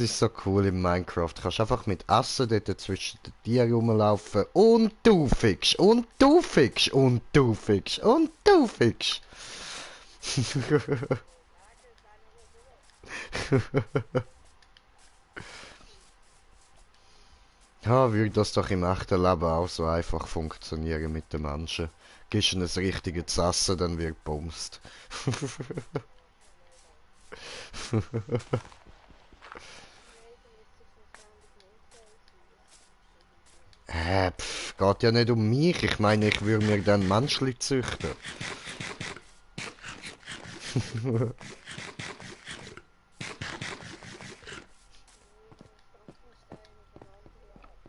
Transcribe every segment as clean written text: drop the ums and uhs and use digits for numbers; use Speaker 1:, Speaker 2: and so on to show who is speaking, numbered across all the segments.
Speaker 1: Das ist so cool in Minecraft. Du kannst einfach mit Essen dort zwischen den Tieren rumlaufen und du fickst und du fickst und du fickst und du fickst. Ja, würde das doch im echten Leben auch so einfach funktionieren mit den Menschen. Gibst ihnen ein richtiges Essen, dann wird bumst. Geht ja nicht um mich. Ich meine, ich würde mir dann Menschli züchten.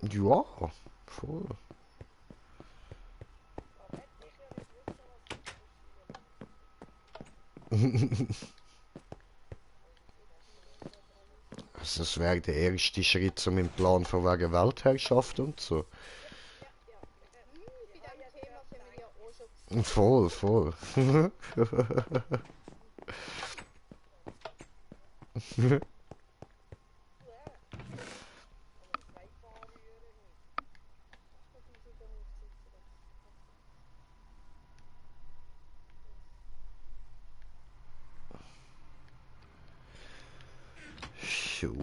Speaker 1: Ja, voll. Also das wäre der erste Schritt zu meinem Plan von wegen Weltherrschaft und so. Voll, voll. Schuh.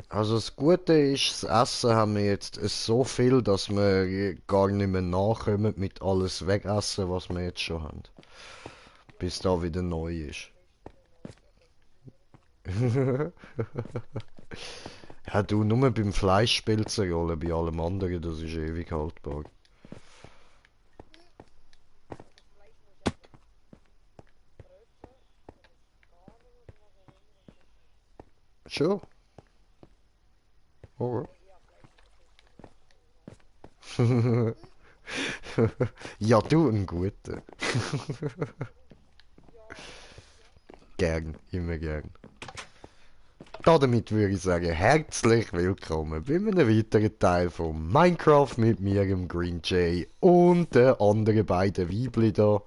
Speaker 1: Also das Gute ist, das Essen haben wir jetzt so viel, dass wir gar nicht mehr nachkommen mit alles wegessen, was wir jetzt schon haben. Bis da wieder neu ist. Ja, du, nur beim Fleisch spielt eine Rolle, bei allem anderen, das ist ewig haltbar. Schon? Oh. Ja, du, ein guter. Gern, immer gern. Damit würde ich sagen, herzlich willkommen bei einem weiteren Teil von Minecraft mit mir, dem Green Jay und den anderen beiden Weibli da.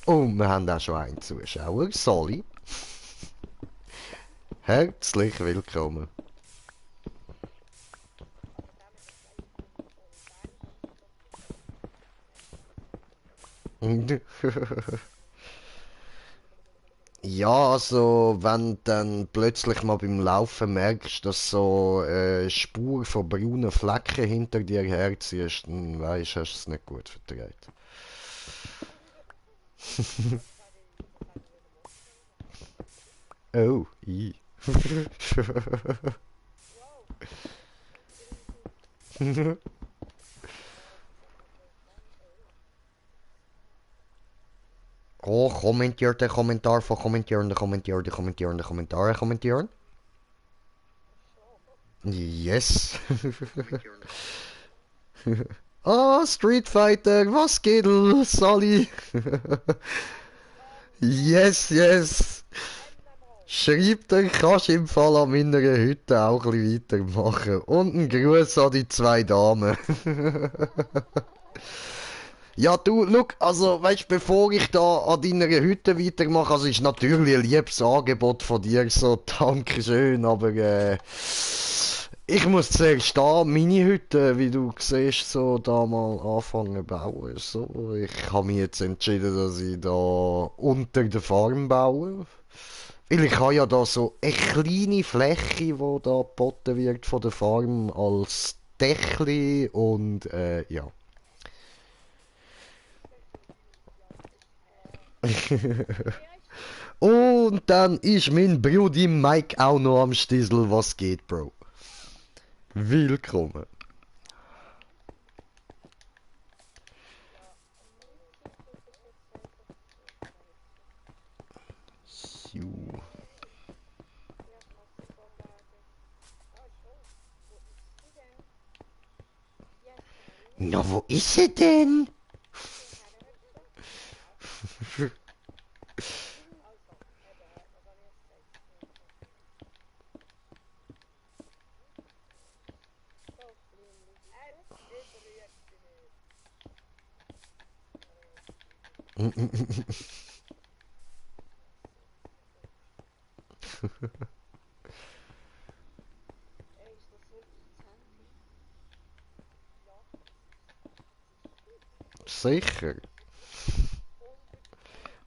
Speaker 1: Und wir haben auch schon einen Zuschauer, Sally. Herzlich willkommen. Ja, also wenn dann plötzlich mal beim Laufen merkst, dass so Spur von braunen Flecken hinter dir herziehst, dann weisst du, hast du es nicht gut vertragen. Oh, i. Oh, kommentiert de Kommentar von kommentierende Kommentare kommentieren. Yes. Ah, Street Fighter, was geht, Sally? Yes, yes. Schreibt euch, kannst im Fall an meiner Hütte auch ein bisschen weitermachen. Und ein Gruß an die zwei Damen. Ja, du, look, also, weißt, bevor ich da an deiner Hütte weitermache, also ist natürlich ein liebes Angebot von dir, so, Dankeschön, aber, ich muss zuerst da meine Hütte, wie du siehst, so, da mal anfangen bauen, so. Ich habe mich jetzt entschieden, dass ich da unter der Farm baue. Weil ich habe ja da so eine kleine Fläche, wo da geboten wird von der Farm als Dächli und, ja. Und dann ist mein Brudi Mike auch noch am Stiesel. Was geht, Bro? Willkommen. So. Na, wo ist sie denn? Sicher.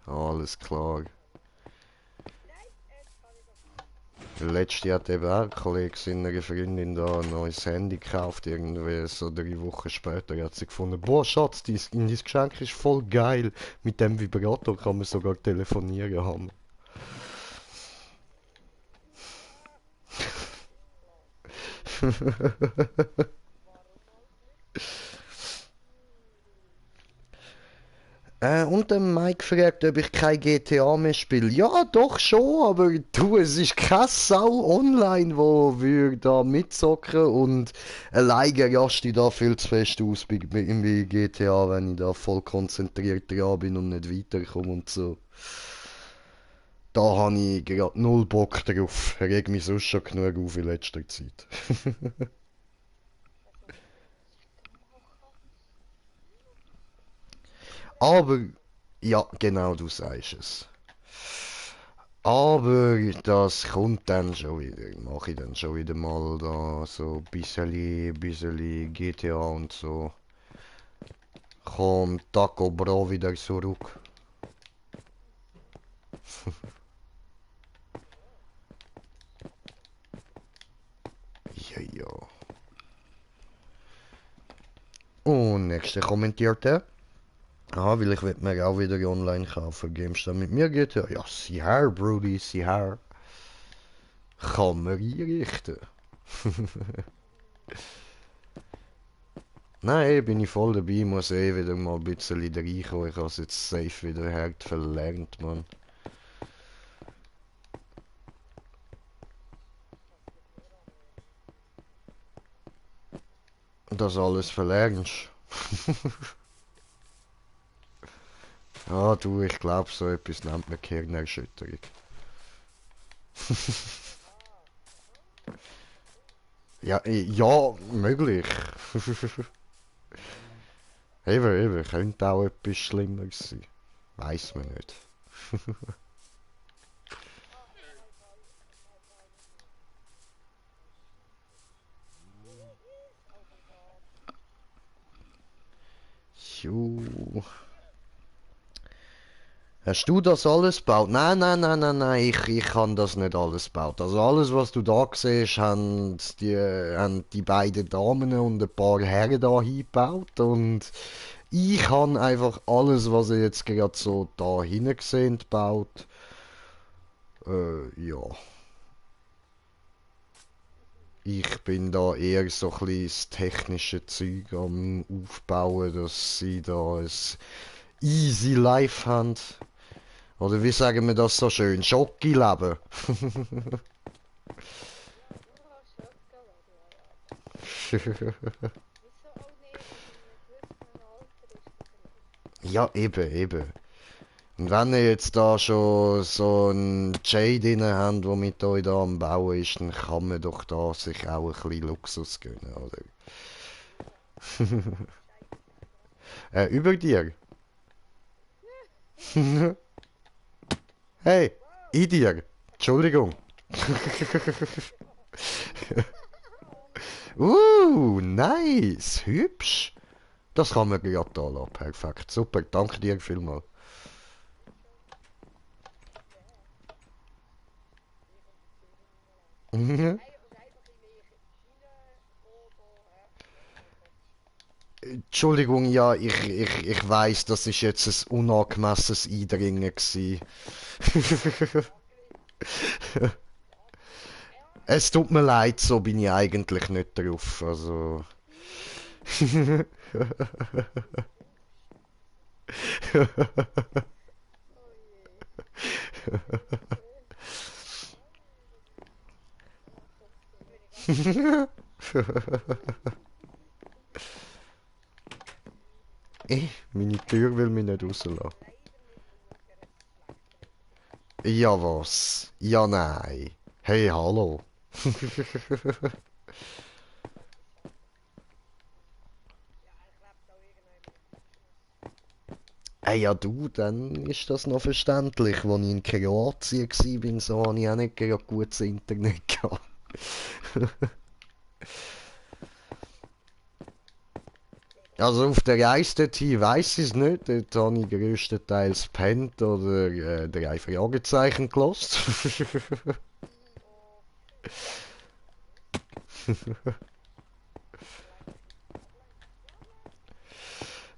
Speaker 1: Alles klar. Letztes hat eben auch ein Kollege seiner Freundin da ein neues Handy gekauft, irgendwie so 3 Wochen später hat sie gefunden, boah Schatz, dein Geschenk ist voll geil, mit dem Vibrator kann man sogar telefonieren haben. Und der Mike fragt, ob ich kein GTA mehr spiele. Ja, doch schon, aber du, es ist keine Sau online, wo wir da mitzocken und alleine raste ich da viel zu fest aus bei GTA, wenn ich da voll konzentriert dran bin und nicht weiterkomme und so. Da habe ich gerade null Bock drauf. Reg mich sonst schon genug auf in letzter Zeit. Aber, ja, genau, du sagst es. Aber das kommt dann schon wieder. Mache ich dann schon wieder mal da so bisschen GTA und so. Kommt Taco Bro wieder zurück. Ja, ja. Und nächster kommentierte. Ah, weil ich will mir auch wieder online kaufen. Games dann mit mir geht ja. Ja, sieh her, Brody, sieh her. Kann man einrichten. Nein, bin ich voll dabei, muss wieder mal ein bisschen reinkommen. Ich habe es jetzt safe wieder hart verlernt, Mann. Das alles verlernst. Ah, du, ich glaube, so etwas nennt man Gehirnerschütterung. Ja, ja, möglich. Eben, könnte auch etwas Schlimmeres sein. Weiß man nicht. Jo. Hast du das alles gebaut? Nein, ich kann das nicht alles gebaut. Also alles, was du da siehst, haben die beiden Damen und ein paar Herren da hingebaut. Und ich habe einfach alles, was ihr jetzt gerade so da hinten gesehen, gebaut. Ja. Ich bin da eher so ein bisschen das technische Zeug am Aufbauen, dass sie da ein easy Life haben. Oder wie sagen wir das so schön? Schocki-Leben. Ja, eben. Und wenn ihr jetzt da schon so einen Jay drin habt, der mit euch da am Bauen ist, dann kann man doch da sich auch ein bisschen Luxus gönnen, oder? Über dir. Hey, in dir. Entschuldigung. Nice. Hübsch. Das kann man gerade da lassen. Perfekt. Super. Danke dir vielmals. Mhm. Entschuldigung, ja, ich weiß, das ist jetzt ein unangemessenes Eindringen gewesen. Es tut mir leid, so bin ich eigentlich nicht drauf, also... Meine Tür will mich nicht rauslassen. Ja, was? Ja, nein. Hey, hallo. Ja du, dann ist das noch verständlich. Als ich in Kroatien war, so hatte ich auch nicht gerade gutes Internet gehabt. Also auf der Reise dorthin weiss ich es nicht. Dort habe ich grösstenteils gepennt oder drei Fragezeichen gelost.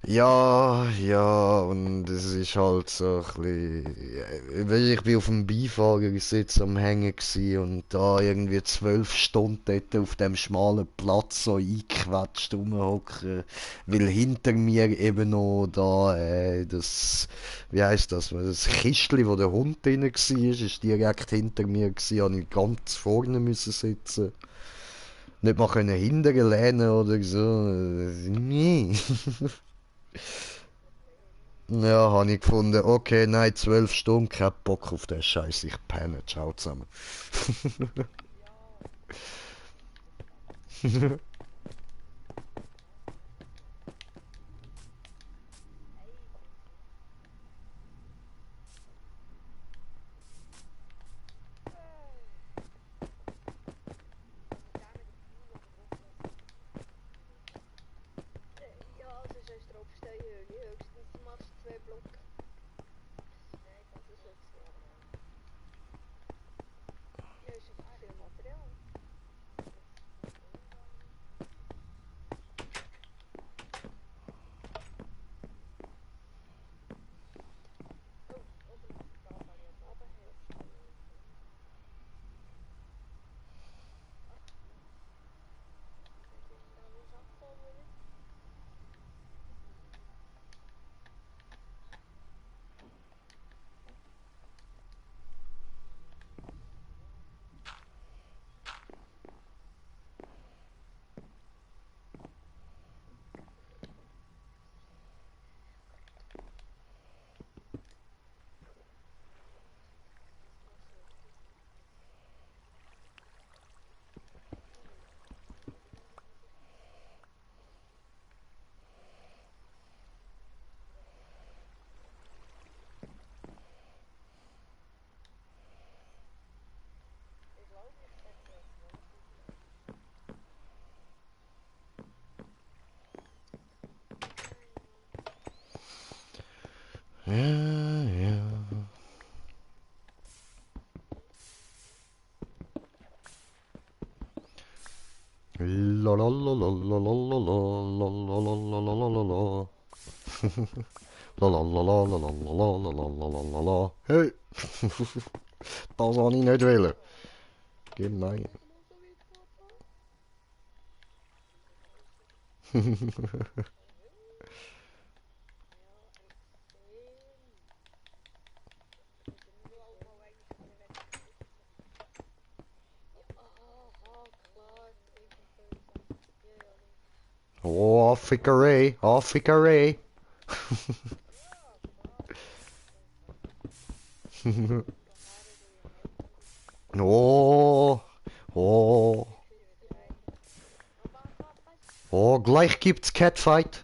Speaker 1: Ja, ja, und es ist halt so ein bisschen, ich bin auf dem Beifahrersitz am Hängen gsi und da irgendwie 12 Stunden dort auf dem schmalen Platz so eingequetscht rumhocken, weil hinter mir eben noch da wie heisst das Kistli, wo der Hund drin war, ist direkt hinter mir gsi, habe ich ganz vorne müssen sitzen. Nicht mal können hinterher lehnen oder so. Nee. Ja, habe ich gefunden, okay, nein, 12 Stunden, kein Bock auf den Scheiß, ich penne, ciao zusammen. Ja, ja. La la la la la la la la la la la la la la la. La la la la la la la la la la la la la. Hey, das habe ich nicht wollen. Gemein. Oh, Fickeray, oh, Fickeray. Oh, oh, oh, gleich gibt's Catfight.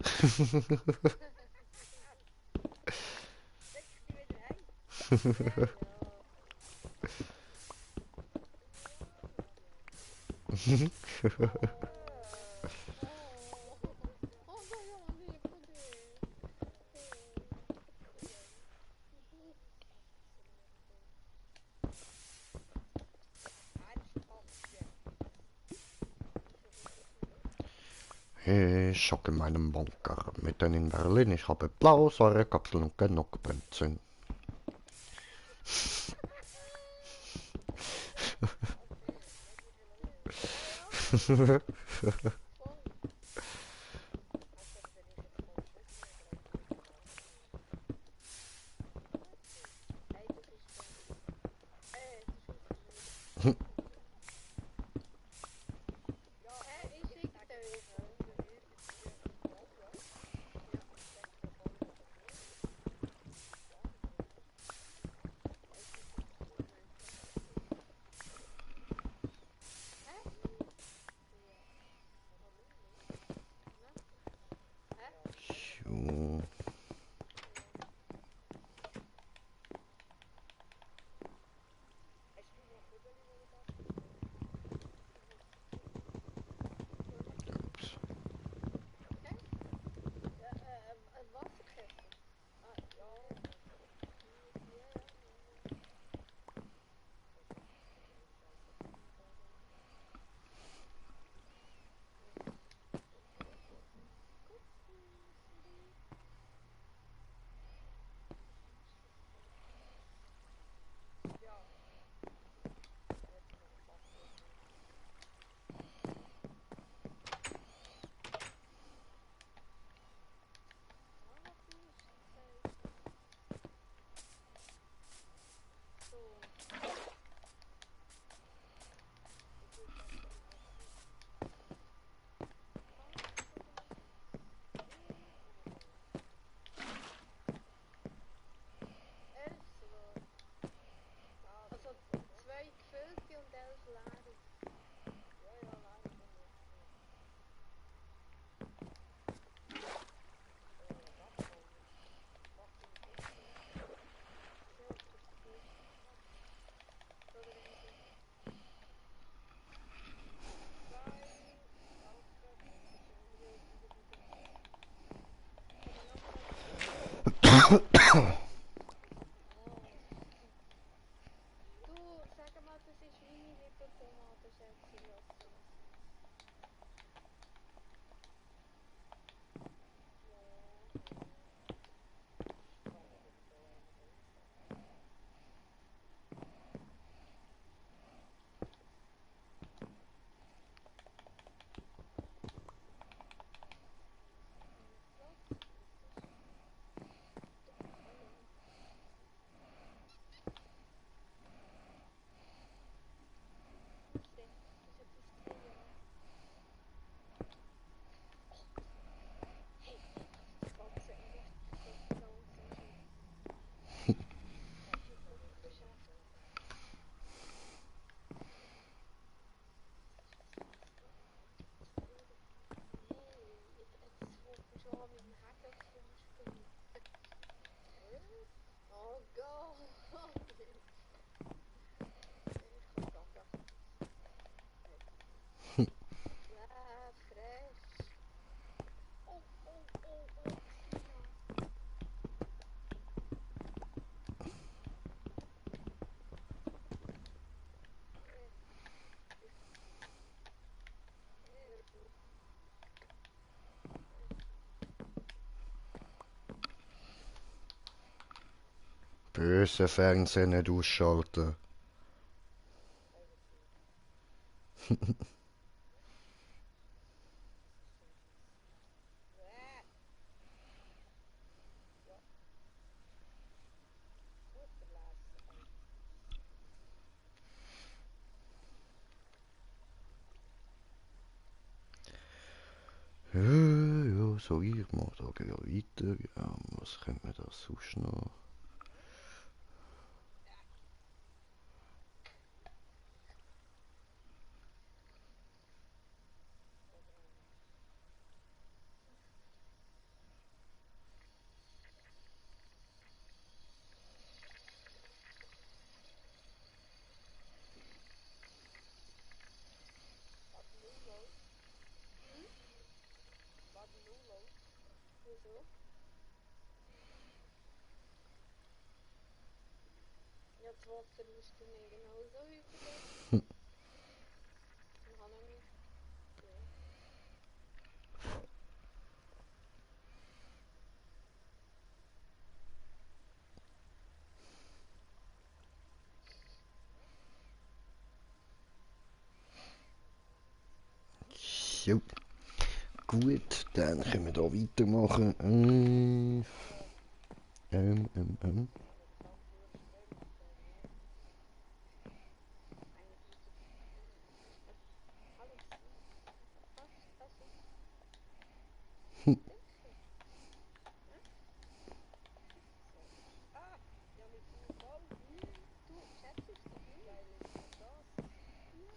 Speaker 1: Ich hocke in meinem Bunker mitten in Berlin. Ich habe Blausäurekapseln und genug Benzin.
Speaker 2: Du, sag mal, das ist meine Little Tomate, Schätzchen, lassen. Schon mit dem Hacken rumspringen. Oh Gott! Ich kann sagen. Frech. Oh, oh, oh, oh, Xenia.
Speaker 1: Böse Fernsehen nicht ausschalten. Ja, ja, so ich mal da weiter. Ja, was können wir da sonst noch?
Speaker 2: Wieso? Ja, das Wasser ist bei mir genauso über. Ich habe noch nicht. Ja.
Speaker 1: Jo. Gut, dann können wir da weitermachen. Ähm.
Speaker 2: Alles. Was ist? Wirklich? Ja? So. Ah! Ja, mit dem voll. Du, schätze ich dich nicht. Geil ist doch das. Ja.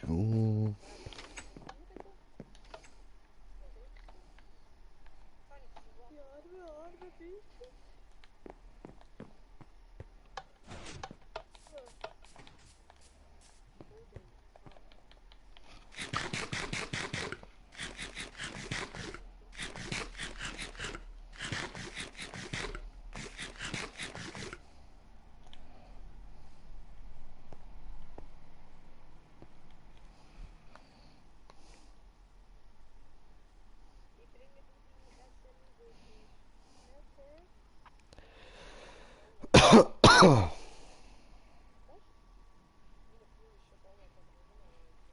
Speaker 1: So.
Speaker 2: Ja, arme Bitte. Wo denn? Ah. Ich bringe dir deine Käse Gucci. Okay. Was? Meine Frau ist schon voll, aber immer noch nicht.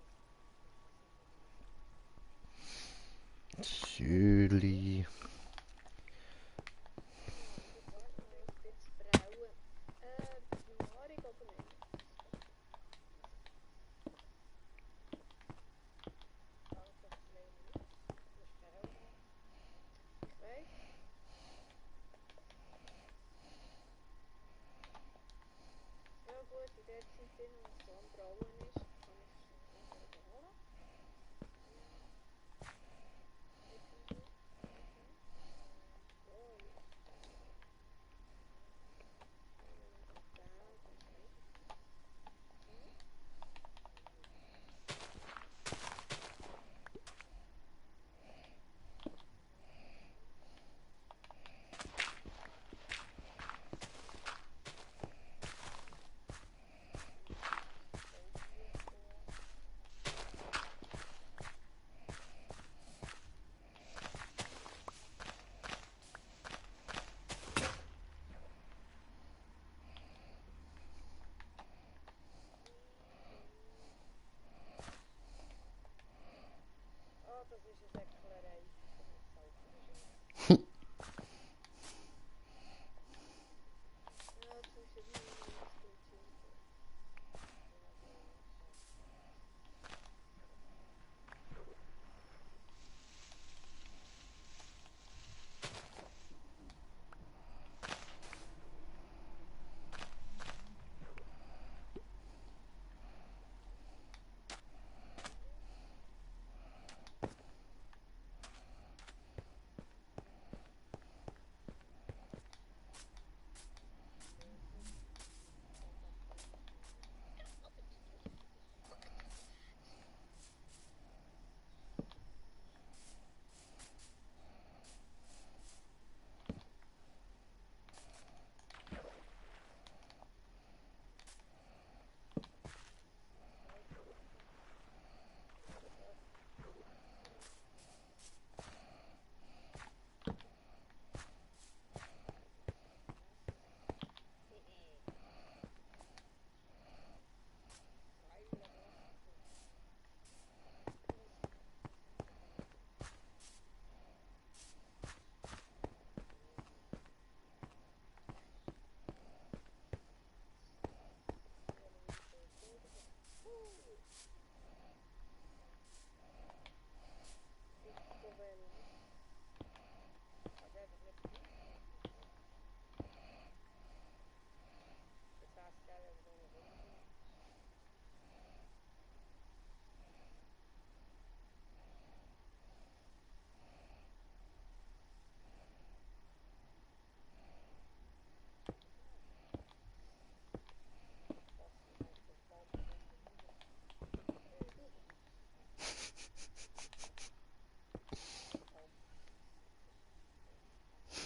Speaker 1: Schöli.
Speaker 2: Ja, ich würde sagen, mal ein bisschen brauen. Nahrung aber nicht. Danke, Fleming. Das ist braun. Ich weiß. Ja gut, in der Zeit, wo es so am Brauen ist, kann ich es nachher überholen. Irgendwie.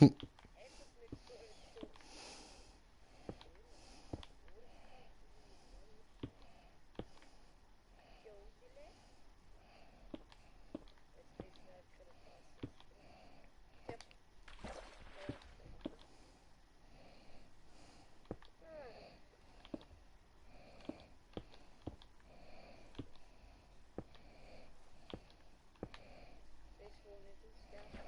Speaker 2: Hat es nicht so Jodile? Jetzt ist lecker das. Ja, das wohl nicht ausgegessen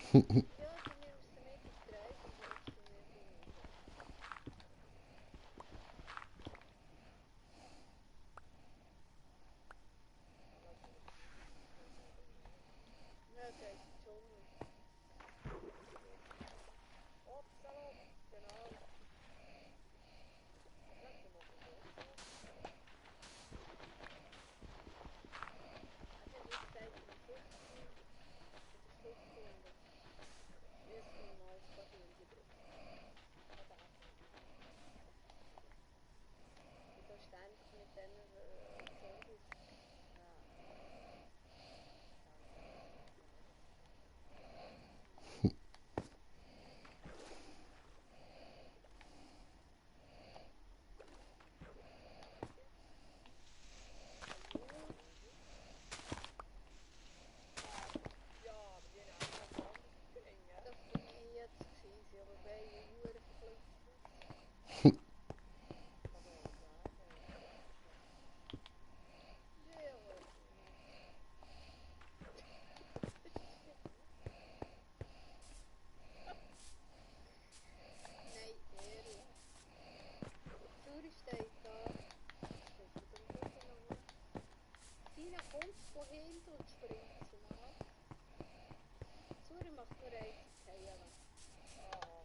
Speaker 2: haben. Ja, du nimmst sie mit auf die Reise und holst sie mir wieder raus. Ja, geht in den Dschungel. Ocelot, genau. Ja, dann machen wir Ocelot. Also, wie gesagt, in 50 oder 500 müssen wir mal ein paar Hunde brauchen. Und da ständig mit diesen Zombies. Ja, aber die haben auch noch was anderes gesehen, ja? Das bin ich jetzt gewesen, aber beide Huren verklüpft. Kann man ja sagen. Ja, weiß ich nicht. Nein, ehrlich. Zuri steht da. Das ist darum durcheinander. Sina kommt von hinten und springt sie nach. Zuri macht nur einzig Heilen. Aha.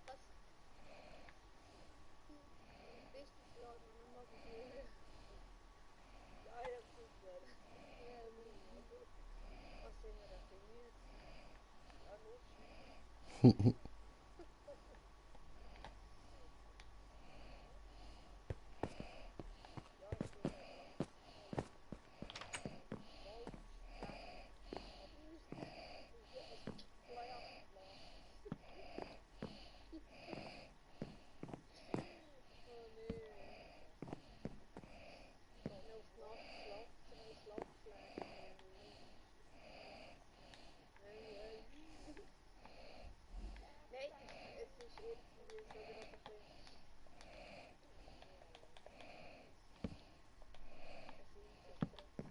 Speaker 2: Was? Bist du vielleicht noch mal probieren? Ja, ja, super. Ja, was sind wir denn für müde? Ja, nur schön. Ja, ich bin ja ganz voll gestresst. Ja, Fleuer abgelassen. Oh nee. Ich gehe noch auf die Nacht Schlafpflege. Hey. Nein, es ist irgendwie so gerade ein bisschen. Es sind so stressig.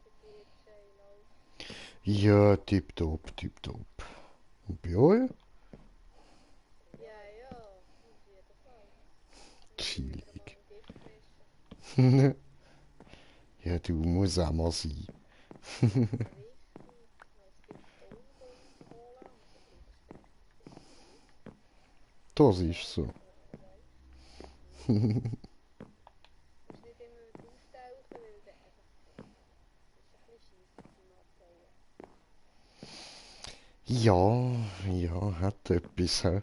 Speaker 2: Bei dir, J-Lo.
Speaker 1: Ja, tipptopp, tipptopp. Und bei euch?
Speaker 2: Ja, ja, auf jeden Fall. Muss ich wieder mal
Speaker 1: Chillig.
Speaker 2: ein Gift mischen.
Speaker 1: Ja, du musst auch mal sein.
Speaker 2: Richtig. Noch das Gift holen und dann brauchst du richtig viel Gift.
Speaker 1: Das
Speaker 2: Ja,
Speaker 1: ist so.
Speaker 2: du weißt. Mhm. Musst
Speaker 1: Ja, ja, hat etwas, hä?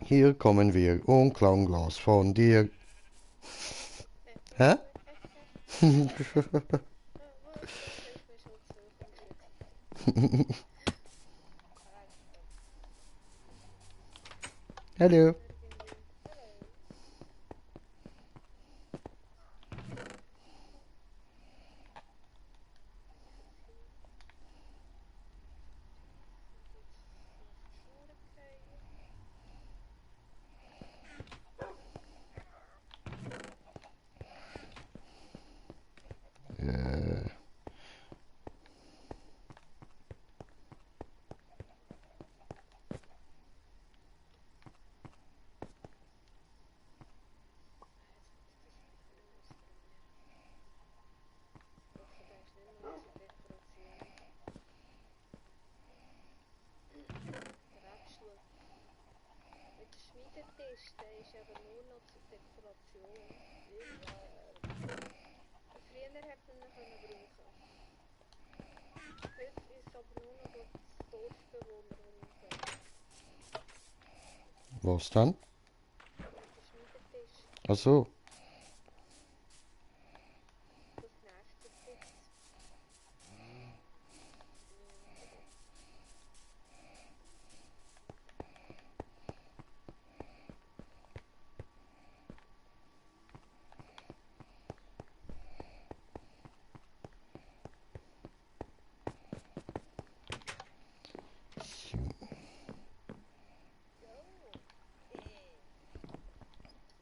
Speaker 1: Hier kommen wir und klauen Glas von dir. Hä?
Speaker 2: Was? Das ist mir schon zu von dir.
Speaker 1: Hallo.
Speaker 2: Irgendwie. Hallo. Und jetzt auf die Schnur fallen.
Speaker 1: Äh,
Speaker 2: Jetzt muss ich das Gefühl ausprobieren. Ich hoffe, der ist nicht nur zur Dekoration. Der Wechsel mit dem Schmiedetisch, der ist eben nur noch zur Dekoration. Früher hat man ihn können brauchen. Heute ist es aber nur noch glaub, die Dorfbewohner, die ihn können.
Speaker 1: was dann?
Speaker 2: Der Schmiedetisch,
Speaker 1: Ach so.
Speaker 2: das nervt ein bisschen.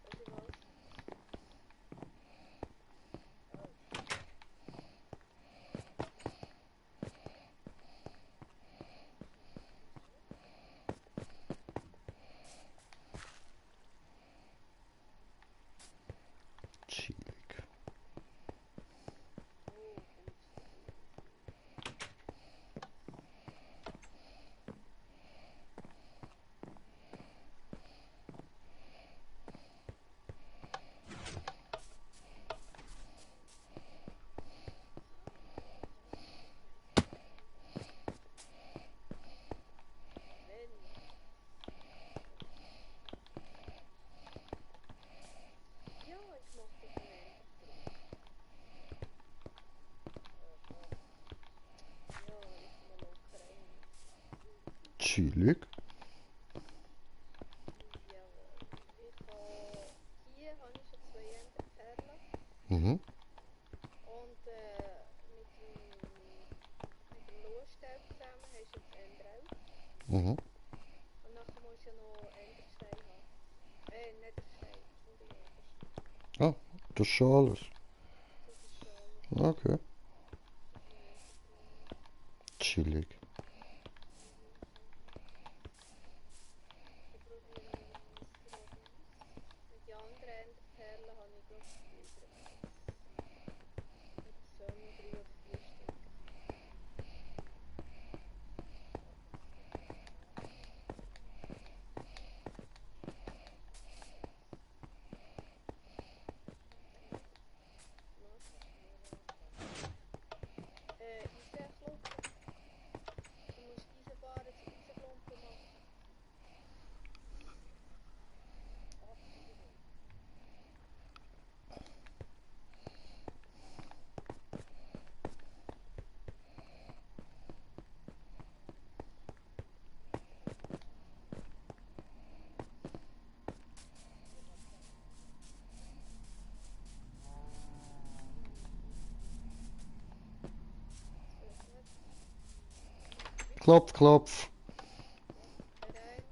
Speaker 2: Weißt du was?
Speaker 1: Chillig.
Speaker 2: Oh, gut. Wenn. Ja, ich mach doch einen Endertrick. Ja, ich mal locker ein.
Speaker 1: Chillig.
Speaker 2: Jawohl. Hier habe ich schon zwei Enderperlen.
Speaker 1: Mhm.
Speaker 2: Und mit dem Lohnstab zusammen hast du jetzt Ender auch.
Speaker 1: Mhm.
Speaker 2: Und nachher musst du ja noch Enderstein haben. Netherstein, Entschuldigung.
Speaker 1: Ah, das ist schon alles.
Speaker 2: Das ist schon alles.
Speaker 1: Okay.
Speaker 2: Das war's drin.
Speaker 1: Chillig.
Speaker 2: Dann probieren wir es gerade aus. Die anderen Enderperlen habe ich glaube ich überall. Es sollen noch 3 oder 4 Stück. Was? Eisenklumpen. Du musst Eisenbahnen zu Eisenklumpen machen. So, gut. Bist du
Speaker 1: Klopf,
Speaker 2: da?
Speaker 1: klopf.
Speaker 2: Herein.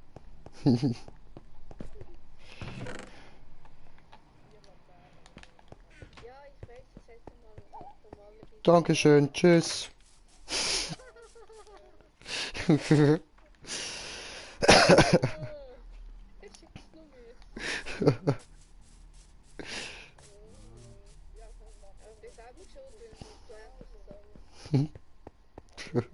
Speaker 2: Ja, ich weiß, das hätte mal normal ein bisschen
Speaker 1: Dankeschön. Tschüss.
Speaker 2: Ist jetzt noch müde. Aber du bist selber schuld, weil du musst endlich sagen. Mal halt. Mal warten. Was ist das? Wer ist es letztes Mal? Check.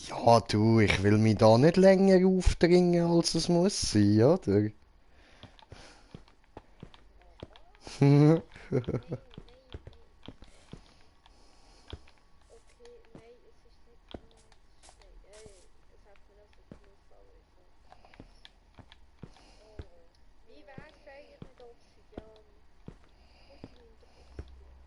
Speaker 1: Ja, du, ich will mich da nicht länger aufdringen, als es muss sein, oder?
Speaker 2: Okay, nein, es ist nicht. Nein, es hat mir also gemusst anrufen. Wie wär's eigentlich mit Obsidian? Bitte nimm doch Obsidian.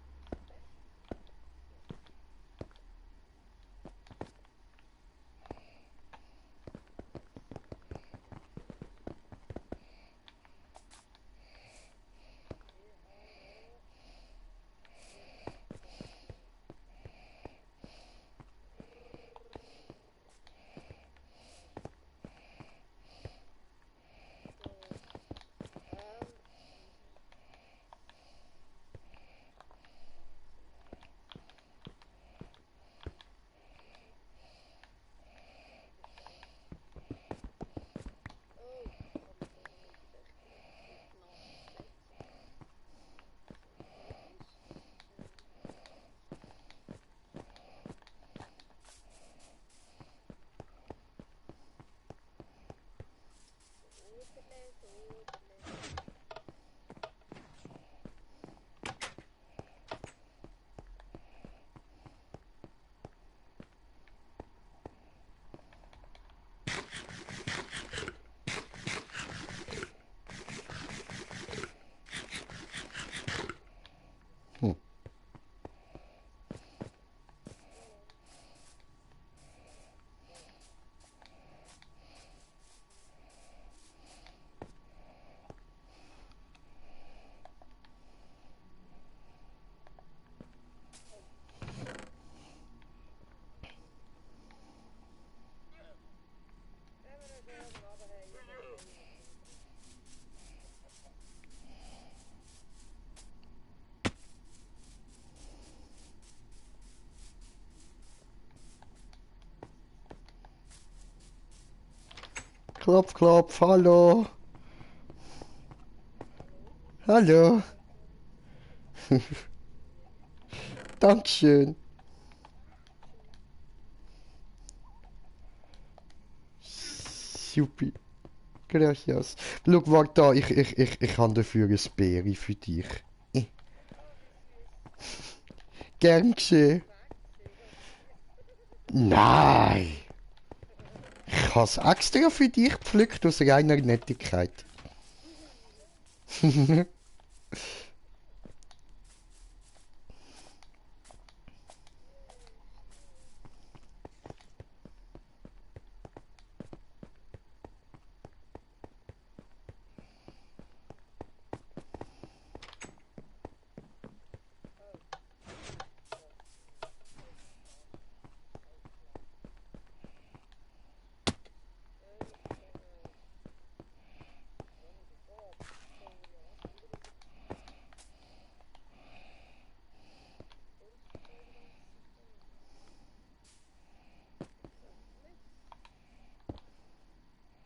Speaker 2: Oh, ich kann mich noch nicht echt miteinander setzen. Logisch. Sodele, Sodele.
Speaker 1: Hm. Klopf, klopf, hallo. Hallo. Dankeschön. Supi. Gracias. Schau, warte da, ich habe dafür ein Beere für dich. Eh,
Speaker 2: Oh, wie süß.
Speaker 1: Gern geschehen.
Speaker 2: Danke, das ist lieb.
Speaker 1: Nein. Ich habe es extra für dich gepflückt aus reiner Nettigkeit.
Speaker 2: Schnell. Oh, oh, Holzplan. Holzplan. Wunderbar. Oh ja, Kunstfeuerwasser. Exakt.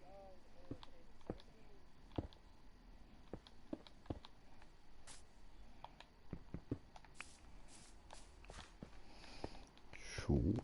Speaker 2: Ja, Brennnesseln.
Speaker 1: So.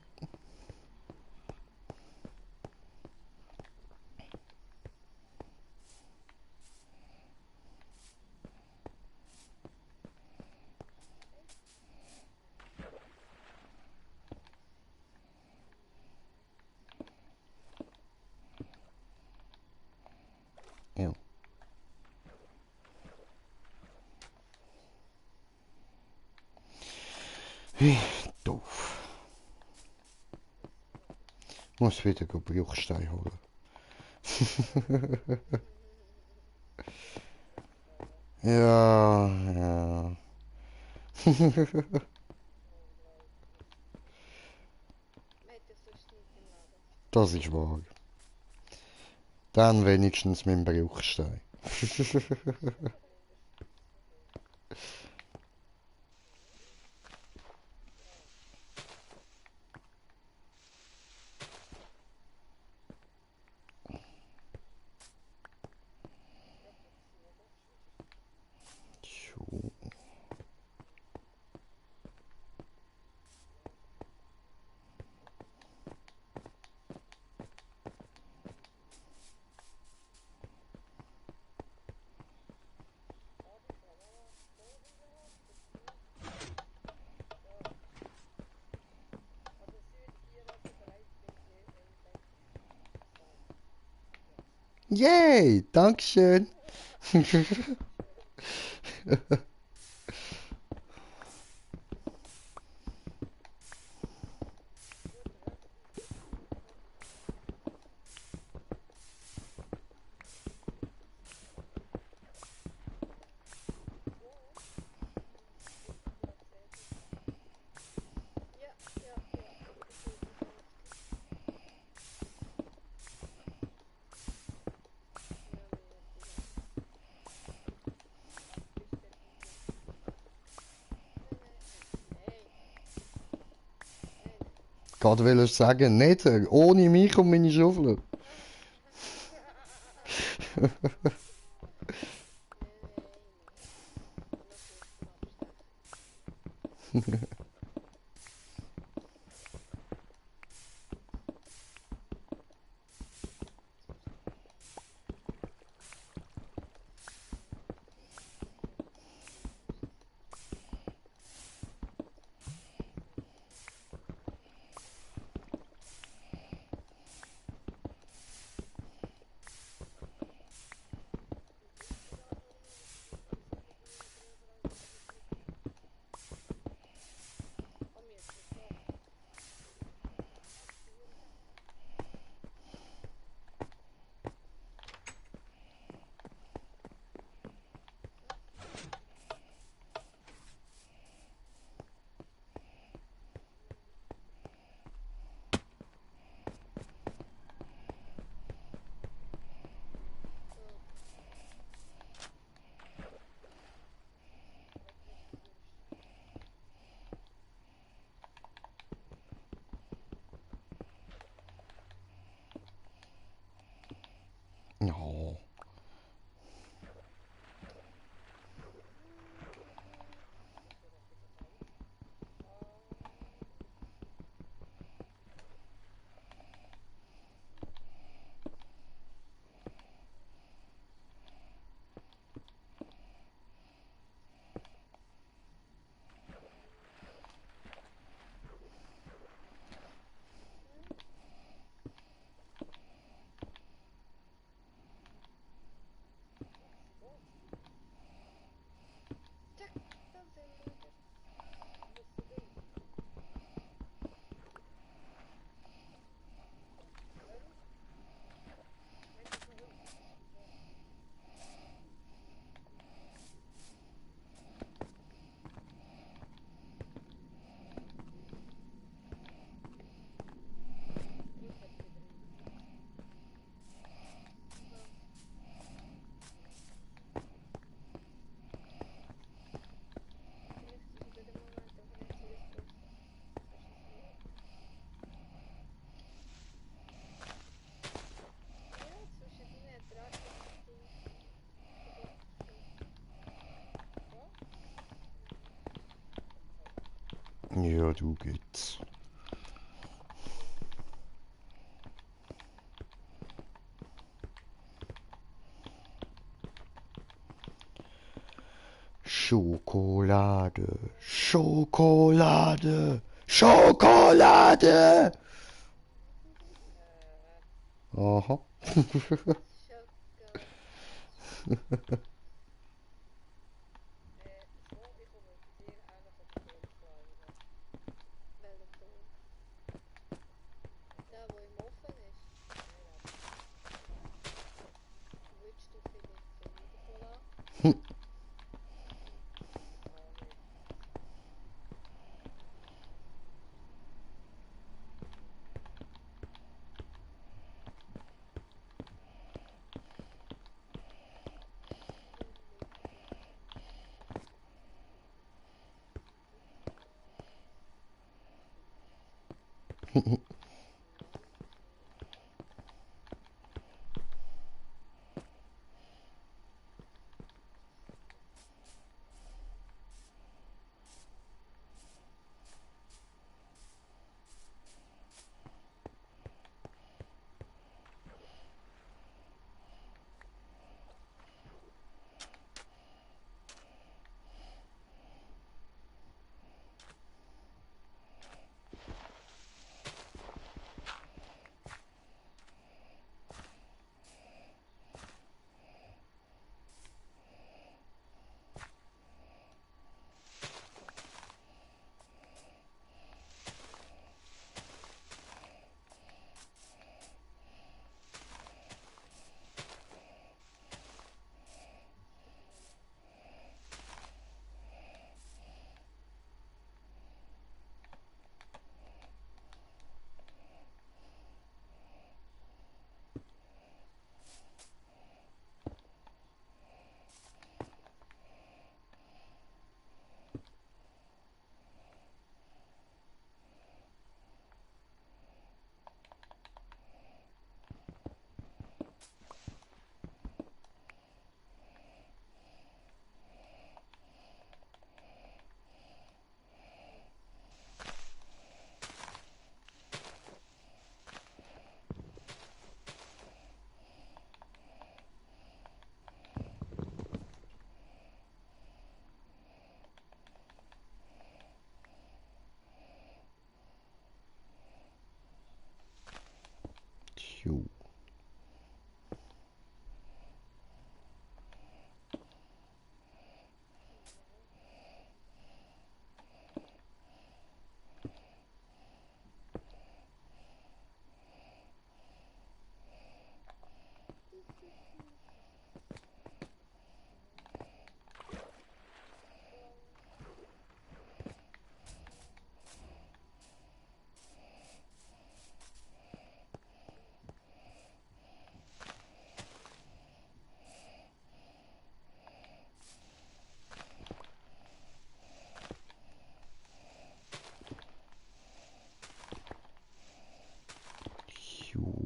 Speaker 1: Ja. Wie doof. Muss wieder Bruchstein holen. Ja, ja.
Speaker 2: Unglaublich. Man hat ja sonst nichts im Leben.
Speaker 1: Das ist wahr. Dann wenigstens mit dem Bruchstein.
Speaker 2: Ja, ja, natürlich.
Speaker 1: So. Yay, Dankeschön.
Speaker 2: Ja, ja, ja. Ich will das alles. Ja, mir jetzt egal. Bis der Video. Nein, nein, nein. Nein, nein.
Speaker 1: Gerade will ich sagen, nicht, ohne mich und meine Schaufel.
Speaker 2: Nein, nein. Und noch kurz zum Abstechen. Bist du da noch immer? Wieso wird meine Brüder eigentlich nicht mehr? Komm jetzt, let's go. Hure. Was? So, leckere Würstchen.
Speaker 1: Ja.
Speaker 2: Was für ein Vegetarier? Ah, let's go. Zack, da sind wir wieder. Musst du Ding. Warum? Meinst du warum? Wieso? Ich hätte wieder ein Video gesehen. Was? Vielleicht ist es der Moment, aber nicht so ist es. Hast du es gehört? Ja, zwischen deinen Drachen-Dings verbunden. Was? Okay.
Speaker 1: Ja, du geht's. Schokolade, Schokolade, Schokolade. Aha.
Speaker 2: Schokolade. So, ich komme sehr ähnlich auf Ton vor, oder? Welcher Ton? Der, der im Ofen ist? Nein, der nicht. Willst du vielleicht Frieden lassen? Oh, nicht.
Speaker 1: Jo. Jo.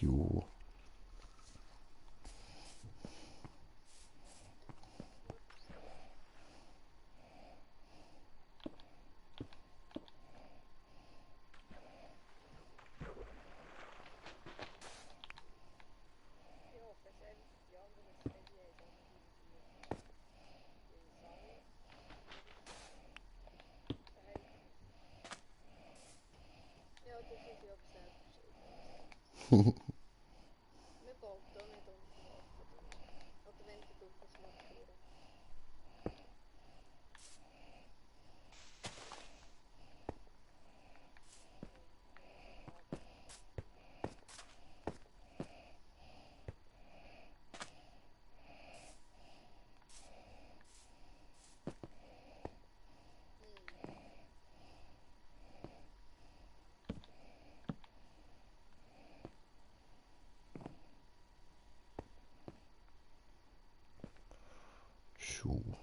Speaker 1: Jo. Jo.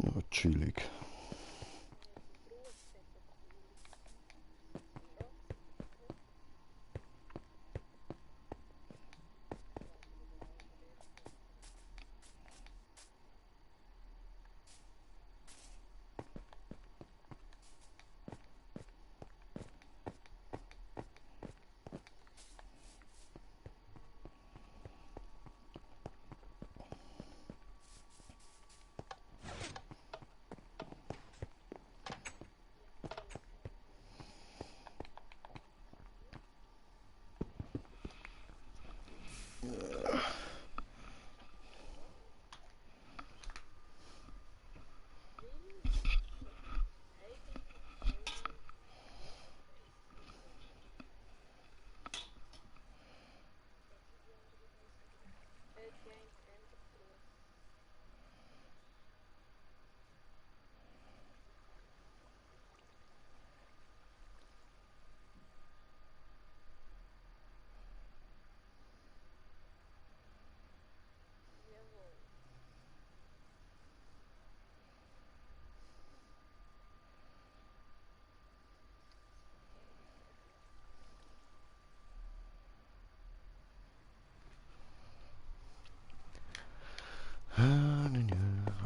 Speaker 1: Ja, chillig.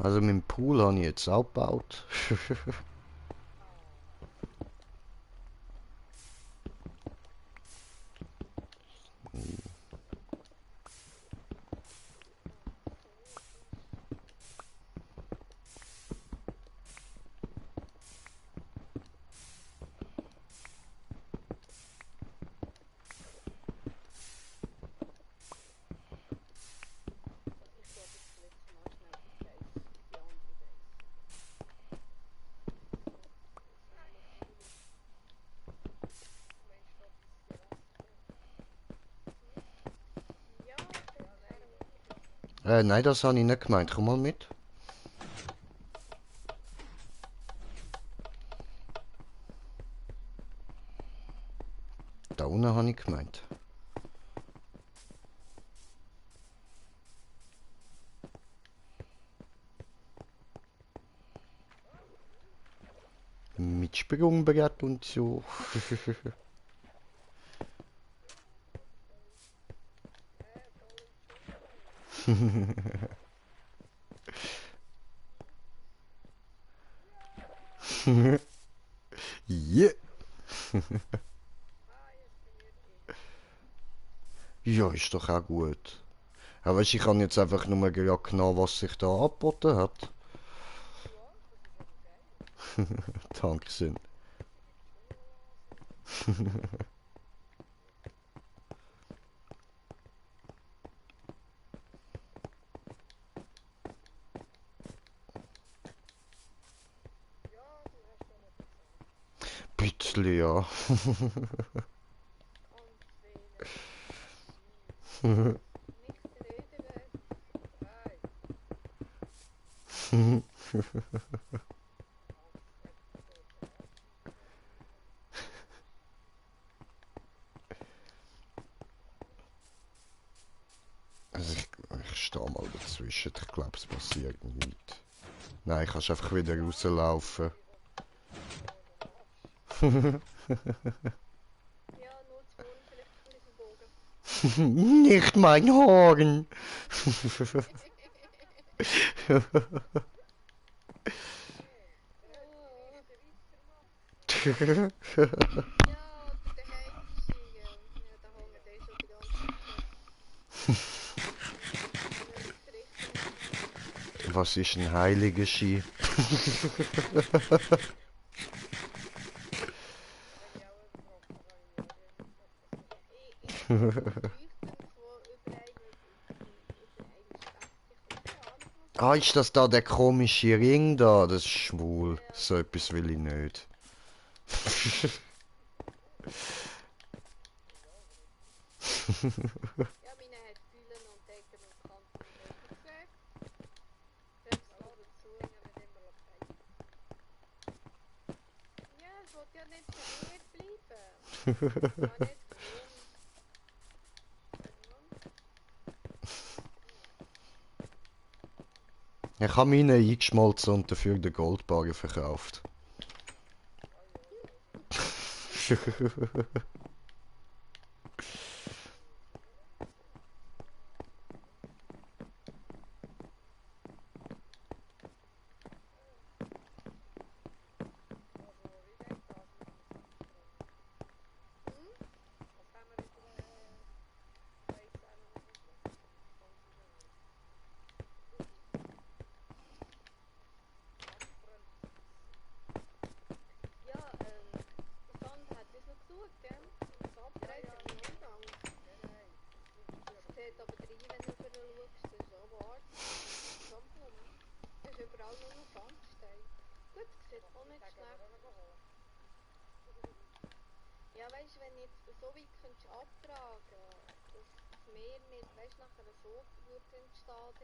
Speaker 1: Also mit dem Pool habe ich jetzt auch gebaut. Nein, das habe ich nicht gemeint. Komm mal mit. Da unten habe ich gemeint. Mit Sprungbrett und so. Yeah. Ja, ist doch auch gut. Aber weißt, ich kann jetzt einfach nur gerade genau, was sich da angeboten hat. Dankeschön. Bisschen, ja. Also ich stehe mal dazwischen. Ich glaube, es passiert nichts. Nein, kannst einfach wieder rauslaufen.
Speaker 2: Ja, nur zu wohnen, vielleicht ein bisschen verbogen.
Speaker 1: Nicht mein Horn.
Speaker 2: Ja, oder daheim steigen. Ja, da hängt der schon die ganze Zeit nicht richtig.
Speaker 1: Was ist ein heiliger Ski?
Speaker 2: Ich sehe so Leuchtend von über einem Speck. Keine Ahnung was.
Speaker 1: Ah, ist das da der komische Ring da? Das ist schwul.
Speaker 2: Ja,
Speaker 1: So etwas will ich nicht.
Speaker 2: ja, meine hat Bühlen und Decken und Kanten und Ecken gesehen. Selbst so dazu und ich habe nicht immer gesagt. Ja, es wird ja nicht bei mir bleiben. Ich habe nicht gewohnt.
Speaker 1: Ich habe meine eingeschmolzen und dafür den Goldbarren verkauft.
Speaker 2: Was haben wir über Weißzahlen noch gemacht? Ja, Sand hat das noch gesucht, gell? so weit könntest abtragen, dass das Meer nicht, weißt du, nachher so würde entstehen dort.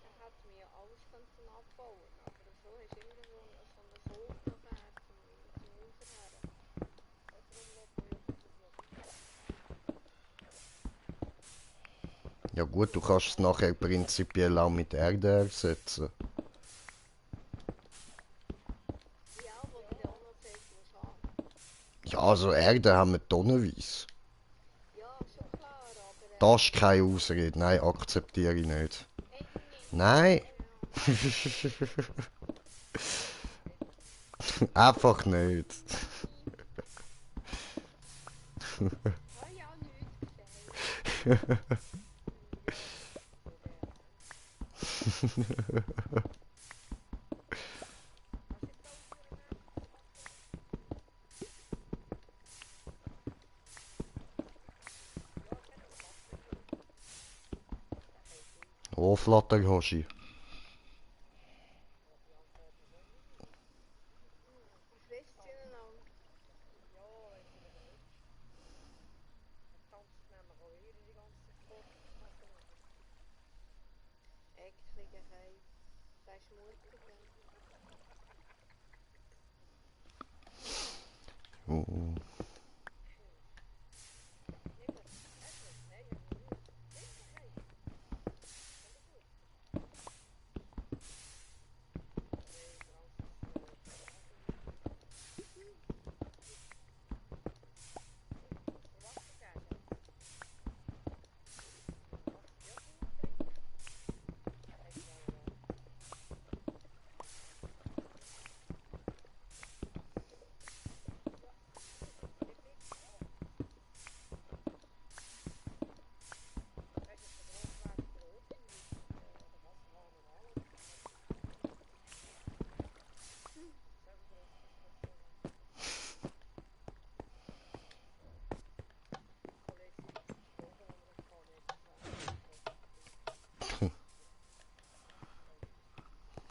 Speaker 2: Dann hätten wir ja alles könnten abbauen, aber so hast du immer so einen Sog nachher zum Ufer her. Darum lässt man ja
Speaker 1: Ja gut, du kannst es nachher prinzipiell auch mit Erde ersetzen.
Speaker 2: ja, wo du dann auch noch zuerst musst haben.
Speaker 1: Ja, also Erde haben wir tonnenweise.
Speaker 2: Ja, schon klar, aber
Speaker 1: Das ist keine Ausrede. Nein, akzeptiere ich nicht.
Speaker 2: eigentlich
Speaker 1: Nein, einfach nicht.
Speaker 2: habe ich auch nichts gesagt.
Speaker 1: Oh, Flatterhoshi.
Speaker 2: Wie frisst sie ihn an? Eklige Käse. Das ist mutig dann.
Speaker 1: Oh.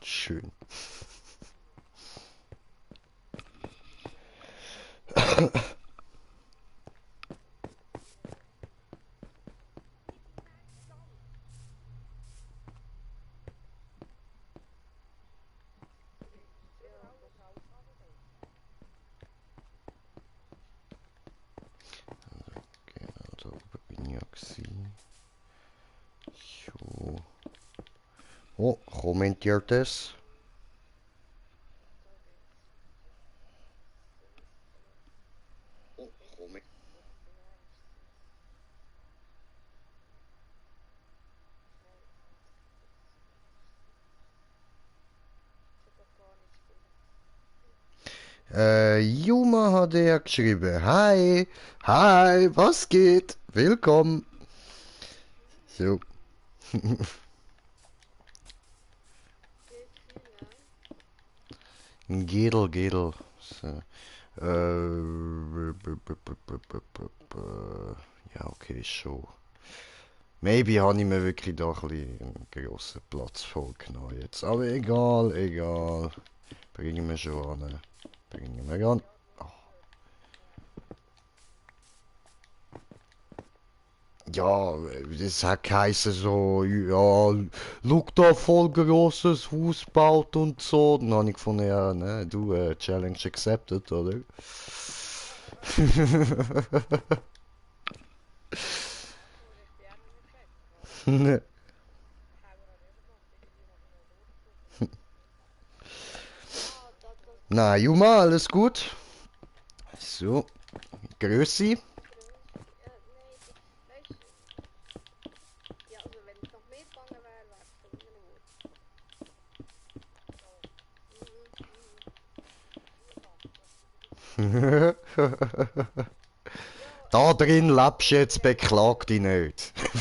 Speaker 1: Schön. Genau, da oben bin ich ja gewesen. So. Oh, kommentiert es. Juma hat er geschrieben. Hi, hi, was geht? Willkommen. So, Gedel, Gedel. So. Ja, okay, schon. Maybe habe ich mir wirklich doch ein bisschen einen grossen Platz vorgenommen jetzt. Aber egal, egal. Bringen wir schon an. Bringen wir an. Ja, das hat geheißen so, ja, schau da voll grosses Haus baut und so. Dann habe ich gefunden, ja, ne, du, Challenge accepted, oder? Ne. Na, Juma, alles gut? So, Grüßi.
Speaker 2: Nein, weißt du, ja, also wenn es noch mehr gegangen wäre, wäre es kleiner geworden. Ja,
Speaker 1: Da drin lebst du jetzt, beklag dich nicht.
Speaker 2: der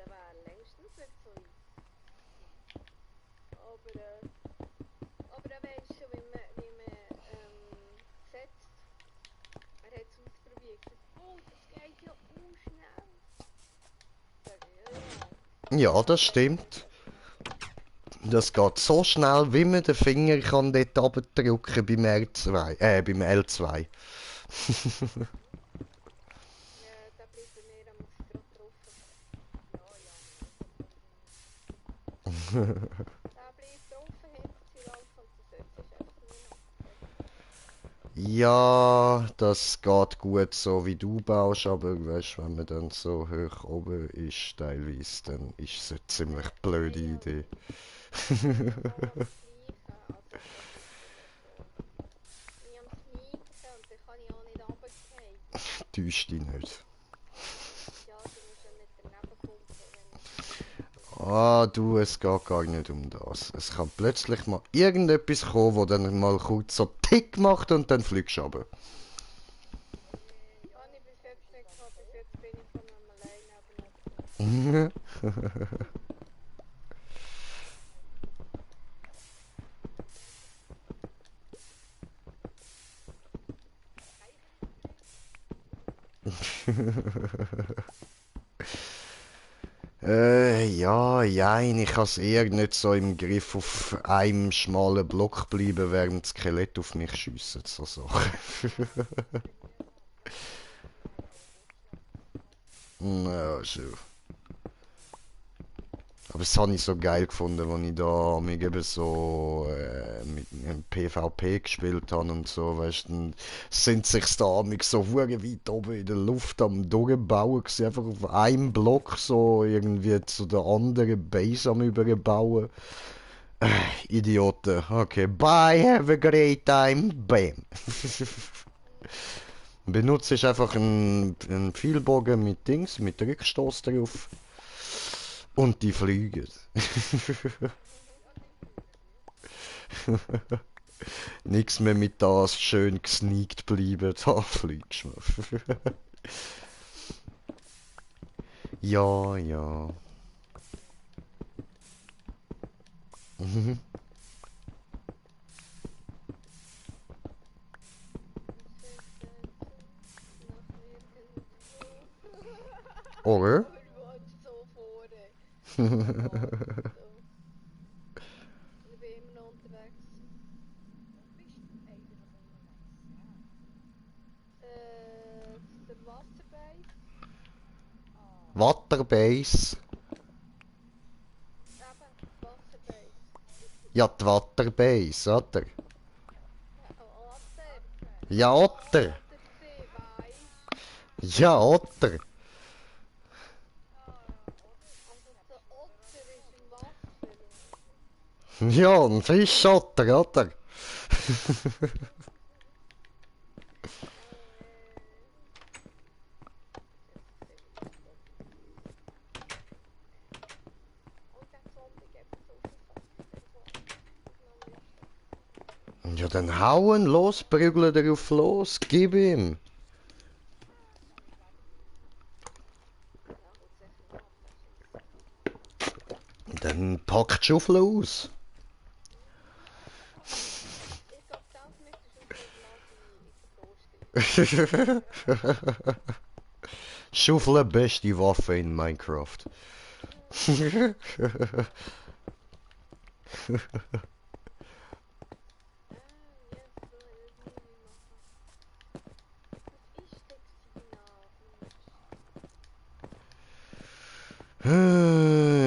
Speaker 2: wäre längstens nicht so weit. Aber er weiss schon, wie man setzt. Er hat es ausprobiert. Gesagt, oh, das geht ja schnell. Sag ich, ja, ja.
Speaker 1: Ja, das stimmt. das geht so schnell, wie man den Finger kann dort abdrücken beim R2, beim L2.
Speaker 2: Der bleibt bei mir am gerade drauf. Ja, ja, der bleibt drauf, hinter sie laufen und der Sitz ist einfach nur noch.
Speaker 1: Ja, das geht gut so wie du baust, aber weißt, wenn man dann so hoch oben ist, teilweise, dann ist es eine ziemlich blöde Idee.
Speaker 2: Genau das Gleiche. Also das ist einfach so. Ich am Sneaken und dann kann ich auch nicht runterfallen.
Speaker 1: Täusch dich nicht.
Speaker 2: Ja, du musst ja nicht daneben kumpeln, wenn du sneakst.
Speaker 1: Ah, du, es geht gar nicht um das. Es kann plötzlich mal irgendetwas kommen, wo dann mal kurz so Tick macht und dann fliegst du runter.
Speaker 2: Habe ich bis jetzt nicht gehabt, bis jetzt bin ich von einem allein neben geflogen.
Speaker 1: Ja, jein, ich kann es eher nicht so im Griff auf einem schmalen Block bleiben, während Skelett auf mich schiessen, so Sachen. Ja, schon. Aber das habe ich so geil gefunden, als ich da mich eben so mit einem PvP gespielt habe und so, weißt du, dann sind sich da mich so hure weit oben in der Luft am durchbauen gewesen, einfach auf einem Block so irgendwie zu der anderen Base am überbauen. Idioten. Okay, bye, have a great time, bam. Benutze ich einfach einen Pfeilbogen mit Dings, mit Rückstoß drauf. Und die fliegen. Nix mehr mit das schön gesneakt bleiben. Da fliegst du. Ja, ja. Mhm.
Speaker 2: Nach nirgendwo.
Speaker 1: Oder?
Speaker 2: Wir waren so vorne. Oh, so. Ich bin immer noch unterwegs. Der Wasserbase.
Speaker 1: Waterbase.
Speaker 2: Eben, Wasserbase.
Speaker 1: Ja, die Waterbase, oder?
Speaker 2: Otter.
Speaker 1: Ja,
Speaker 2: Das war
Speaker 1: Otter.
Speaker 2: Ottersee, weißt
Speaker 1: Ja, Otter.
Speaker 2: also der Otter ist im Wasser.
Speaker 1: Ja, ein Fischotter, oder?
Speaker 2: Und der Zombie gibt so viel
Speaker 1: Ja, dann hauen, los, prügeln darauf los, gib ihm.
Speaker 2: Ja, gut, sicher noch
Speaker 1: Dann packt die Schaufel aus.
Speaker 2: ich glaube, das mit der Schaufel lasse ich in der
Speaker 1: Schaufel, beste Waffe in Minecraft.
Speaker 2: Jetzt soll ich das nie mehr machen. Was ist das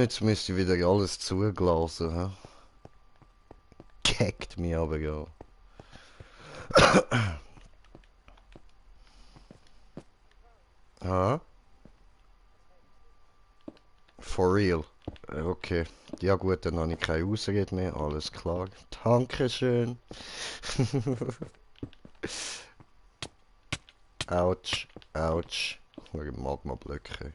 Speaker 1: Jetzt müsste ich wieder alles zugelassen haben. Keckt mich aber ja. Ah, for real. Okay. Ja gut, dann habe ich keine Ausrede mehr. Alles klar. Dankeschön. Autsch. Autsch. Magma-Blöcke.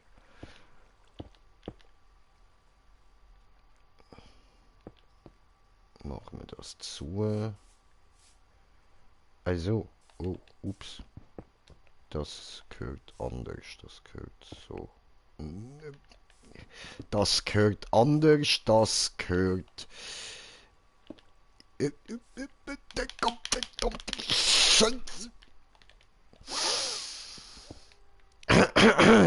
Speaker 1: Machen wir das zu. Also. Oh, ups. Das gehört anders. Das gehört so. Das gehört anders. Das gehört.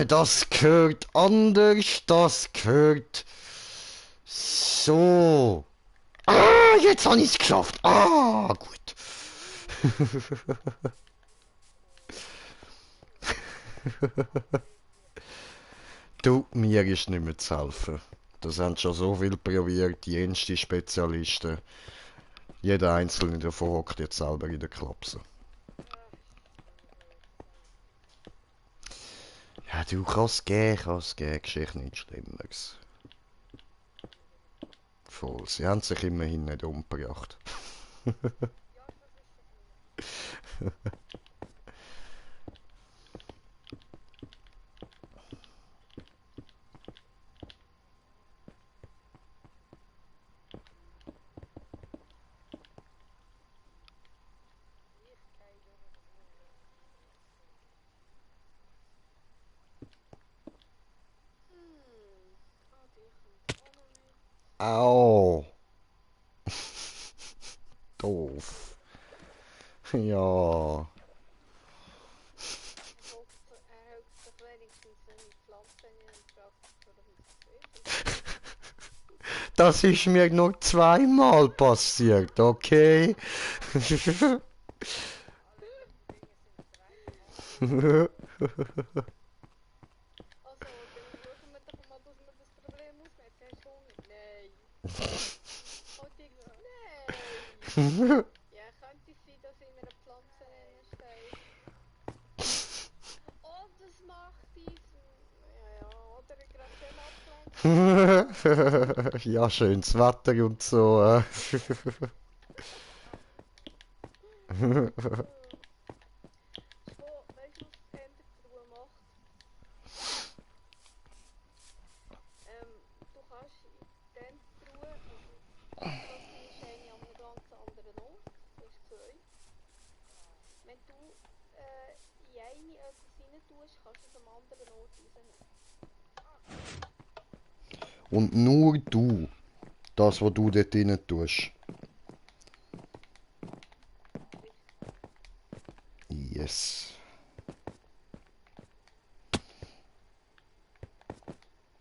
Speaker 1: Das gehört anders. Das gehört so. Ah, jetzt habe ich es geschafft. Ah, gut. Du, mir ist nicht mehr zu helfen. Das haben schon so viel probiert, die jensten Spezialisten. Jeder einzelne davon hockt jetzt selber in der Klapse. Ja, du kannst gehen, Geschichte nichts Schlimmeres. Voll, sie haben sich immerhin nicht umgebracht.
Speaker 2: Ah, die kommt auch noch mit.
Speaker 1: Au! Doof. Ja.
Speaker 2: Er hockt sich wenigstens seine Pflanzen in und fragt sich, warum es so ist.
Speaker 1: Das ist mir nur zweimal passiert, okay?
Speaker 2: Also, dann schauen wir doch mal, dass wir das Problem ausmerzen. Hast du Hunger? Nein. Und ich so, nein. Ja, könnte es sein, dass in einer Pflanze drin steht. Oh, das macht diesen. Ja, ja, oder gerade schnell abpflanzen.
Speaker 1: Ja, schönes Wetter und so.
Speaker 2: Schwo, weißt du, was das Endertruhe macht? Du kannst in die Endertruhe, also die ist eine an einem ganz anderen Ort, das ist zwei. Wenn du in eine etwas rein tust, kannst du es am anderen Ort rausnehmen.
Speaker 1: Und nur du, das, was du dort rein tust. Yes.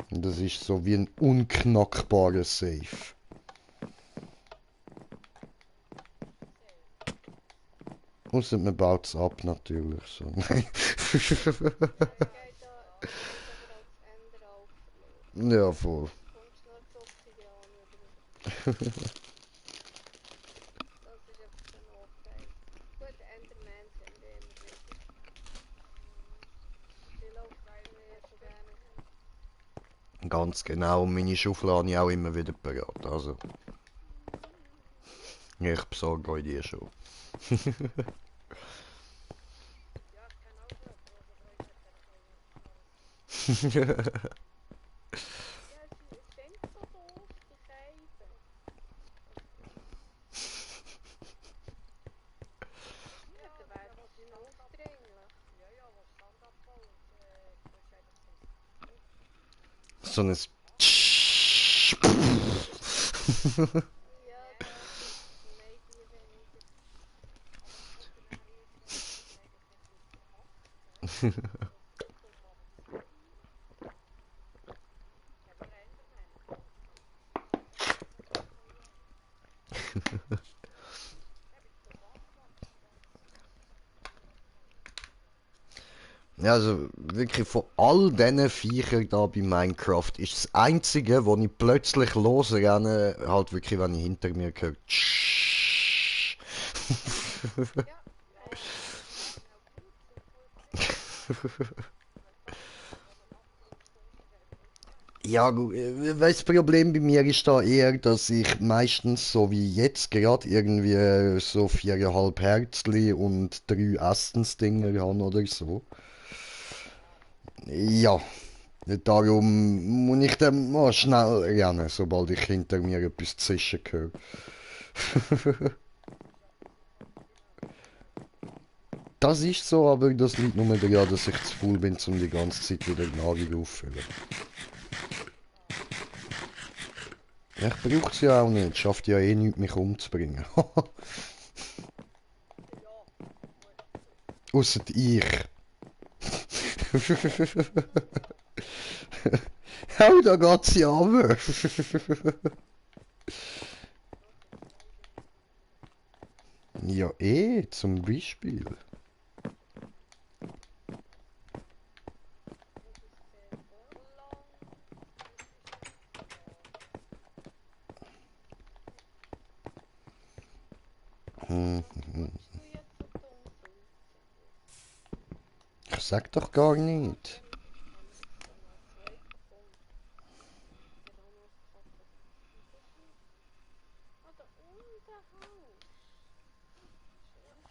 Speaker 1: Das ist so wie ein unknackbarer Safe. Außer man baut es ab, natürlich. So. Nein.
Speaker 2: Geht aber als Ender auch verloren.
Speaker 1: Ja, voll.
Speaker 2: Kommst nur zu Obsidian über. Das ist einfach der Nachteil. Gut, Endermans haben wir immer wieder. Die laufen mir schon gerne hin.
Speaker 1: Ganz genau. Meine Schaufel habe ich auch immer wieder parat. Also, ich besorge euch die schon.
Speaker 2: Ja, sie sind so doof, die Käfer. Ja, dann werden sie noch aufdringlich.
Speaker 1: So ein
Speaker 2: Ja, das maybe weniger.
Speaker 1: Ja, also wirklich von all diesen Viechern da bei Minecraft ist das einzige, wo ich plötzlich losrenne, halt wirklich, wenn ich hinter mir höre.
Speaker 2: Ja,
Speaker 1: Ja, gut, das Problem bei mir ist da eher, dass ich meistens, so wie jetzt gerade, irgendwie so 4,5 Herzli und 3 Essensdinger habe oder so. Ja, darum muss ich dann mal schnell rennen, sobald ich hinter mir etwas zischen höre. Das ist so, aber das liegt nur daran, dass ich zu faul bin, um die ganze Zeit wieder die Nahrung auffüllen. Ja, ich brauche es ja auch nicht, schafft ja eh nichts, mich umzubringen. Ausser ich. Oh, da geht's ja aber. Ja, eh, zum Beispiel.
Speaker 2: Das ist sehr lang.
Speaker 1: Hm,
Speaker 2: Was willst du jetzt so dumm filzen?
Speaker 1: ich sag doch gar
Speaker 2: Ah,
Speaker 1: nicht.
Speaker 2: sorry. Haben wir jetzt dann noch zwei gefunden. Der Ramos-Kacke. Was ist denn? Ah, da unten Haus. Schön.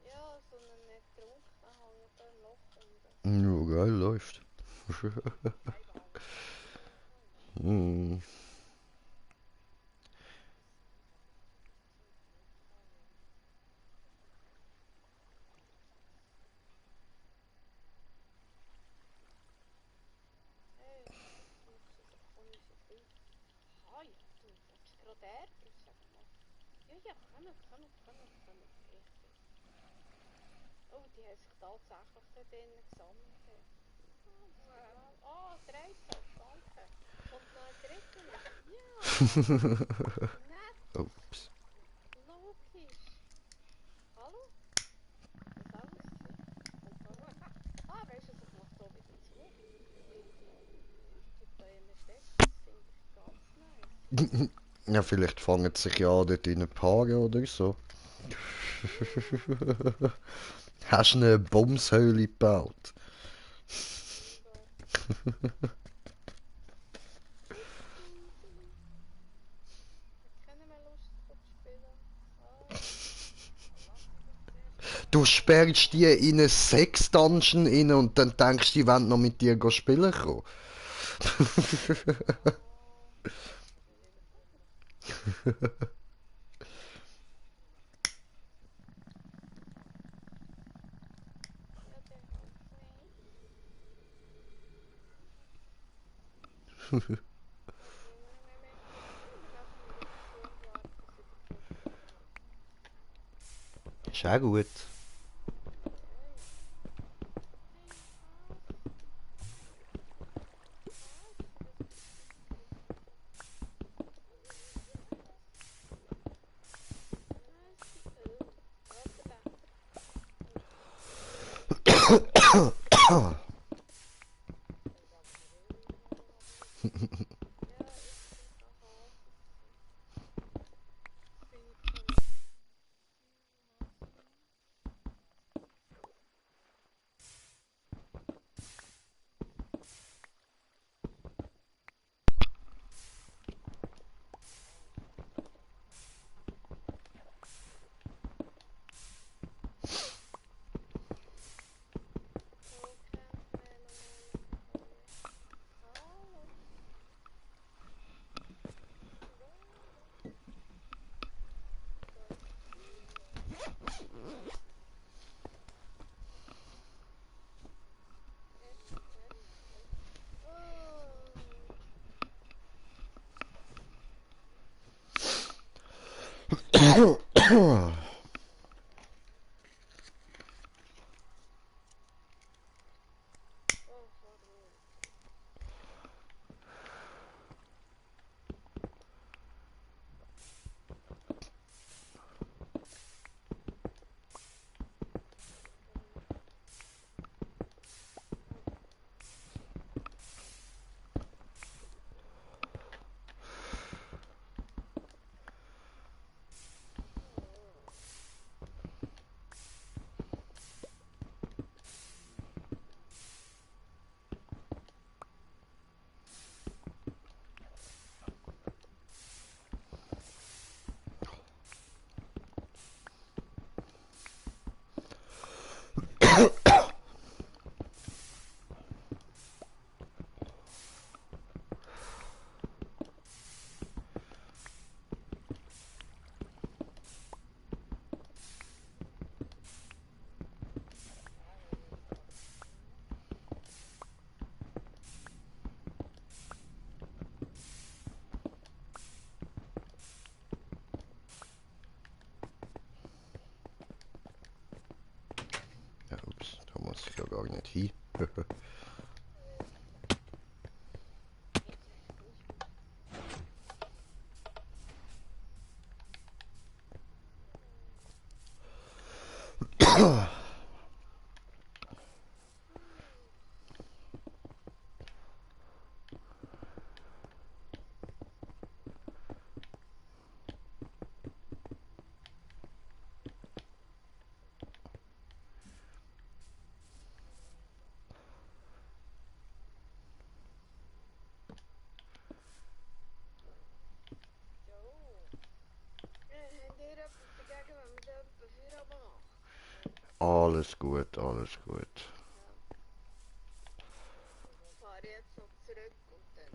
Speaker 2: Ja, so einen ertrunkenen hängt da im Loch unten.
Speaker 1: Ja, geil, läuft. Hm.
Speaker 2: Hey, das macht so komische Geräusche. Ah ja, du willst gerade Ärger, sag mal. Ja, ja, kommen. Richtig. Oh, die haben sich tatsächlich da drinnen gesammelt. Oh, Dreizack, danke. Kommt noch ein dritter? Ja, nett,
Speaker 1: Ups.
Speaker 2: logisch. Hallo? Das alles gewesen? Kommt da noch? Ah, weißt du, ich mache da wieder zu. Weil die Pläne stecken, das finde ich ganz nice.
Speaker 1: Ja, vielleicht fangen sie sich ja an, dort in ein Paare oder so. Hast du eine Bumshöhle gebaut?
Speaker 2: Scheinbar. Hat keiner mehr Lust zu spielen? Ah,
Speaker 1: Du sperrst die in einen Sex-Dungeon rein und dann denkst du, die wollen noch mit dir spielen kommen.
Speaker 2: oh. Ja, der halt nicht. Was wollen wir mehr mit dir tun? Laufen wir wieder zu und warten, bis sie den Club kommen.
Speaker 1: Ist auch gut.
Speaker 2: Okay. Hey, Hase. Hase, was bist du für Hase? Warte da. Oh, ja, ich bin kein Hase. Das bin ich zwar nicht. Hase. So kennt man normalerweise. Hallo. So. Oh. Oh, warum? Oh.
Speaker 1: Ja, ups, da muss ich ja gar nicht hin.
Speaker 2: Jetzt echt nicht mehr. Habt ihr etwas dagegen, wenn wir da etwa Feierabend machen?
Speaker 1: Alles gut, alles gut.
Speaker 2: Ich fahre jetzt noch zurück und dann,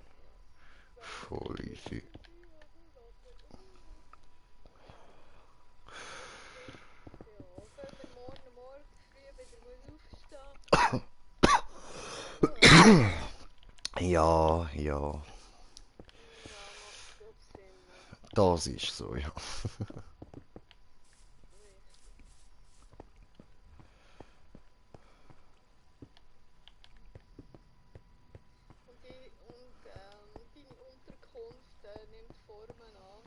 Speaker 2: ja.
Speaker 1: Voll easy.
Speaker 2: Ja, wenn wir morgen früh wieder aufstehen.
Speaker 1: Ja, ja,
Speaker 2: Ja, macht glaube Sinn, oder?
Speaker 1: das ist so, ja.
Speaker 2: Richtig. Deine Unterkunft nimmt Formen an.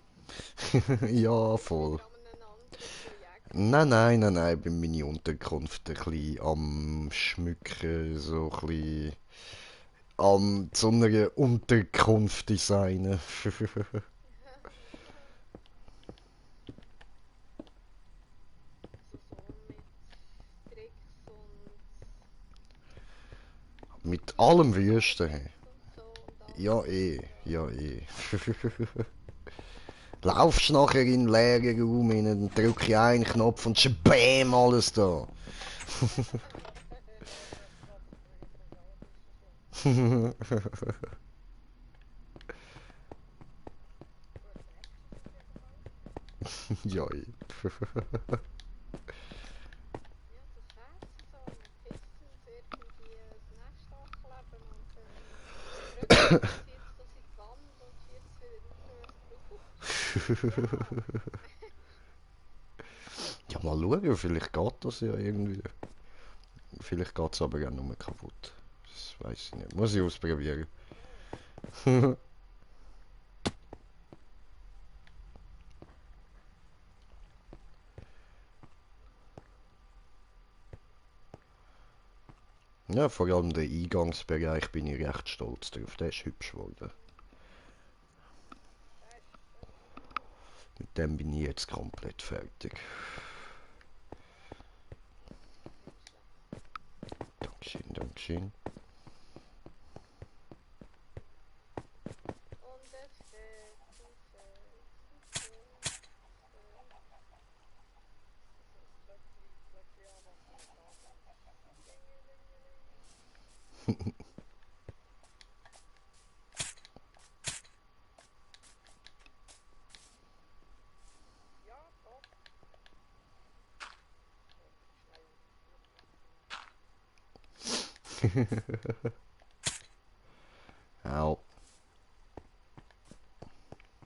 Speaker 1: Ja,
Speaker 2: Bist du
Speaker 1: voll.
Speaker 2: wieder an einem anderen Projekt?
Speaker 1: Nein, bin meine Unterkunft ein bisschen am Schmücken, so ein bisschen am zu einer Unterkunft designen.
Speaker 2: Also so mit Tricks und
Speaker 1: Mit allem Wüsten. Hey.
Speaker 2: Küchenkartons und so und
Speaker 1: Ja,
Speaker 2: alles.
Speaker 1: eh,
Speaker 2: Ja.
Speaker 1: ja, eh. Laufst nachher in den leeren Raum rein, dann drücke ich einen Knopf und schon BÄM alles da. Ja, eh.
Speaker 2: Ja, das wär's so mit Pistons irgendwie das Nest ankleben und dann drückt es, zieht es das in die Wand und schießt es wieder raus, wenn es braucht. Ja.
Speaker 1: Ja, mal schauen, vielleicht geht das ja irgendwie. Vielleicht geht es aber auch nur kaputt. Das weiß ich nicht. Muss ich ausprobieren. Ja, vor allem der Eingangsbereich bin ich recht stolz drauf. Der ist hübsch geworden.
Speaker 2: Das ist gut.
Speaker 1: Mit dem bin ich jetzt komplett fertig.
Speaker 2: Nicht schlecht.
Speaker 1: Dankeschön, Dankeschön.
Speaker 2: Und so ein Glöckli anmachen und anfangen. Dingelingeling. Ja, top. So, schnell Notizen.
Speaker 1: Au,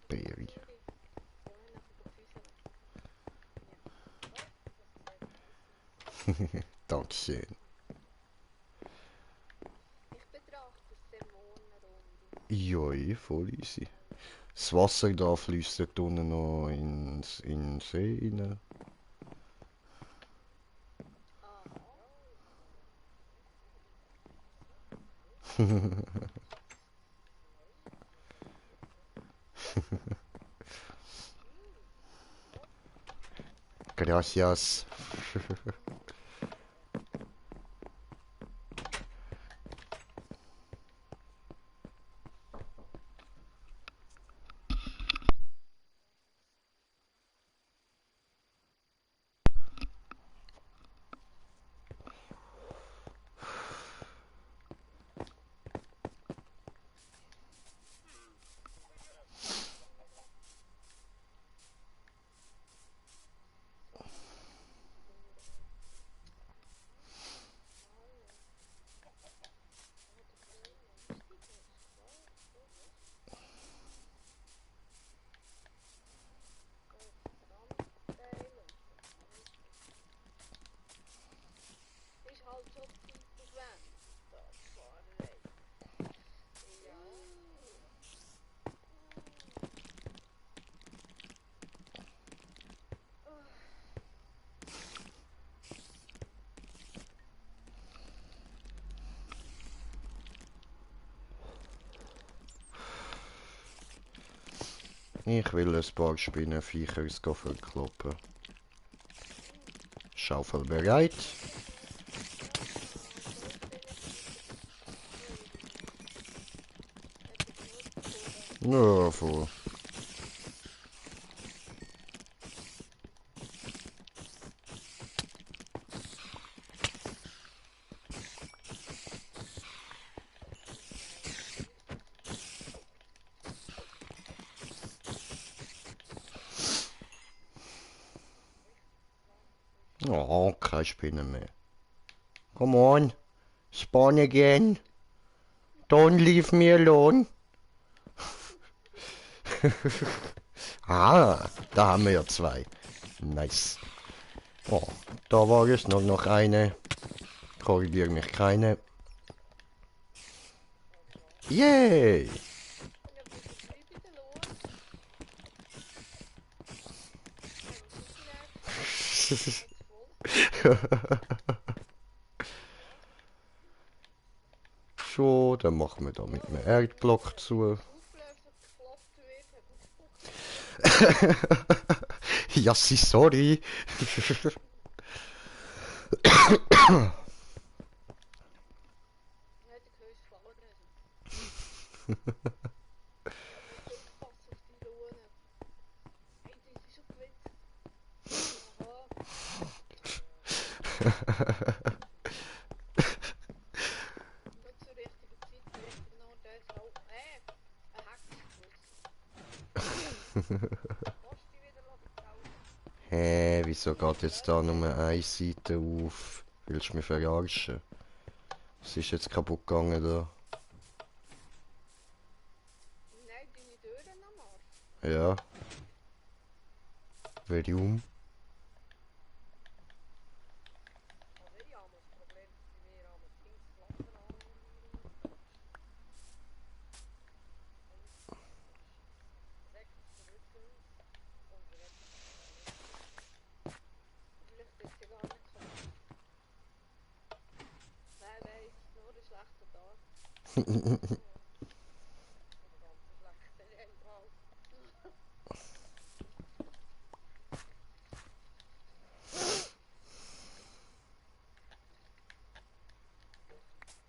Speaker 1: Baby.
Speaker 2: Sorry. Gehen wir nachher füßeln. Ja. Top, das sieht nice aus.
Speaker 1: Dankeschön.
Speaker 2: Ich betrachte es der Mondrunde.
Speaker 1: Joi, voll easy. Das Wasser da fließt dort unten noch in den See rein.
Speaker 2: Aha. Top.
Speaker 1: Gracias.
Speaker 2: So, Dora.
Speaker 1: Ich will ein paar Spinnenviecher verkloppen. Schaufel bereit. Ja, voll. Oh, keine Spinnen mehr. Come on. Spawn again. Don't leave me alone. Ah, da haben wir ja zwei. Nice. Oh, da war es noch eine. Korrigiere mich keine. Yay! Schon, dann machen wir da mit einem Erdblock zu. Ja, sorry. Hä, wieso geht jetzt da nur eine Seite auf? Willst du mich verarschen? Was ist jetzt kaputt gegangen da?
Speaker 2: Nein, deine Türen am Arsch.
Speaker 1: Ja. Warum?
Speaker 2: Also ich habe das Problem, dass bei mir am Dings Flatter an. Direkt zurück und direkt. Vielleicht ist sie gar nicht kaputt. Wer weiß, nur ein schlechter Tag. Oder ganz ein schlechter Rennball.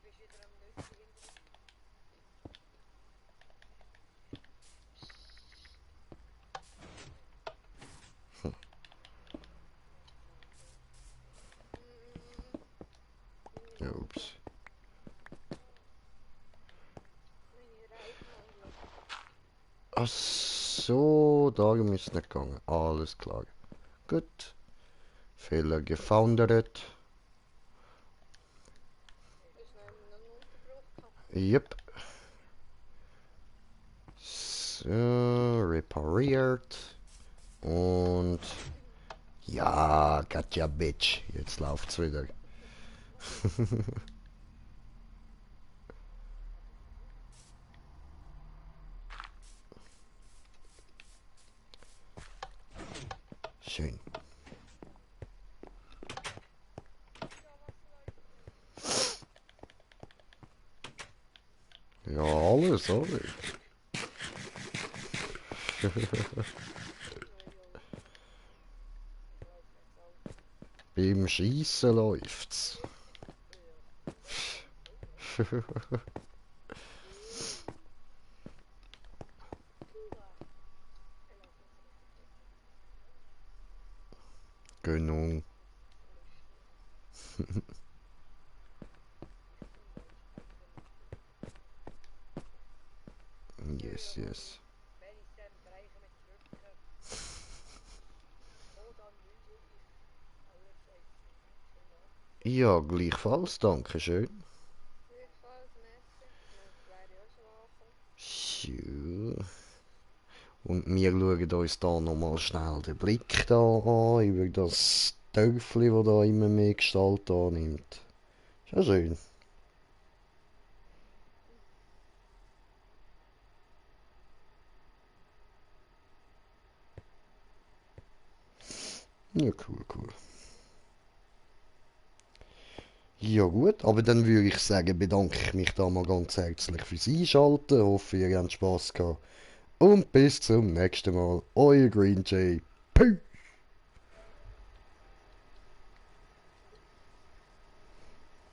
Speaker 2: Bist wieder am Nützlichen.
Speaker 1: Ups.
Speaker 2: Meine Reifen anlegen.
Speaker 1: Ach so, darum ist es nicht gegangen. Alles klar. Gut. Fehler gefoundert.
Speaker 2: Ist noch einen Unterbruch gehabt.
Speaker 1: Yep. So, repariert. Und ja, gotcha, Bitch. Jetzt läuft's wieder. Schön. Ja, alles, alles. Beim Schießen läuft's. Genau. Yes, yes.
Speaker 2: Wenn ich dann bereiche mit Rücken. Oh, dann wünsche ich allerseits schön.
Speaker 1: Ja, gleichfalls, danke schön.
Speaker 2: Gleichfalls, merci. Jetzt wäre ich auch schon angekommen.
Speaker 1: Sure. Und wir schauen uns da nochmal schnell den Blick da an, über das Dörfli, das da immer mehr Gestalt annimmt. Ist ja schön. Ja, cool, cool. Ja gut, aber dann würde ich sagen, bedanke ich mich da mal ganz herzlich fürs Einschalten. Hoffe, ihr habt Spass gehabt und bis zum nächsten Mal. Euer Green Jay. Peace.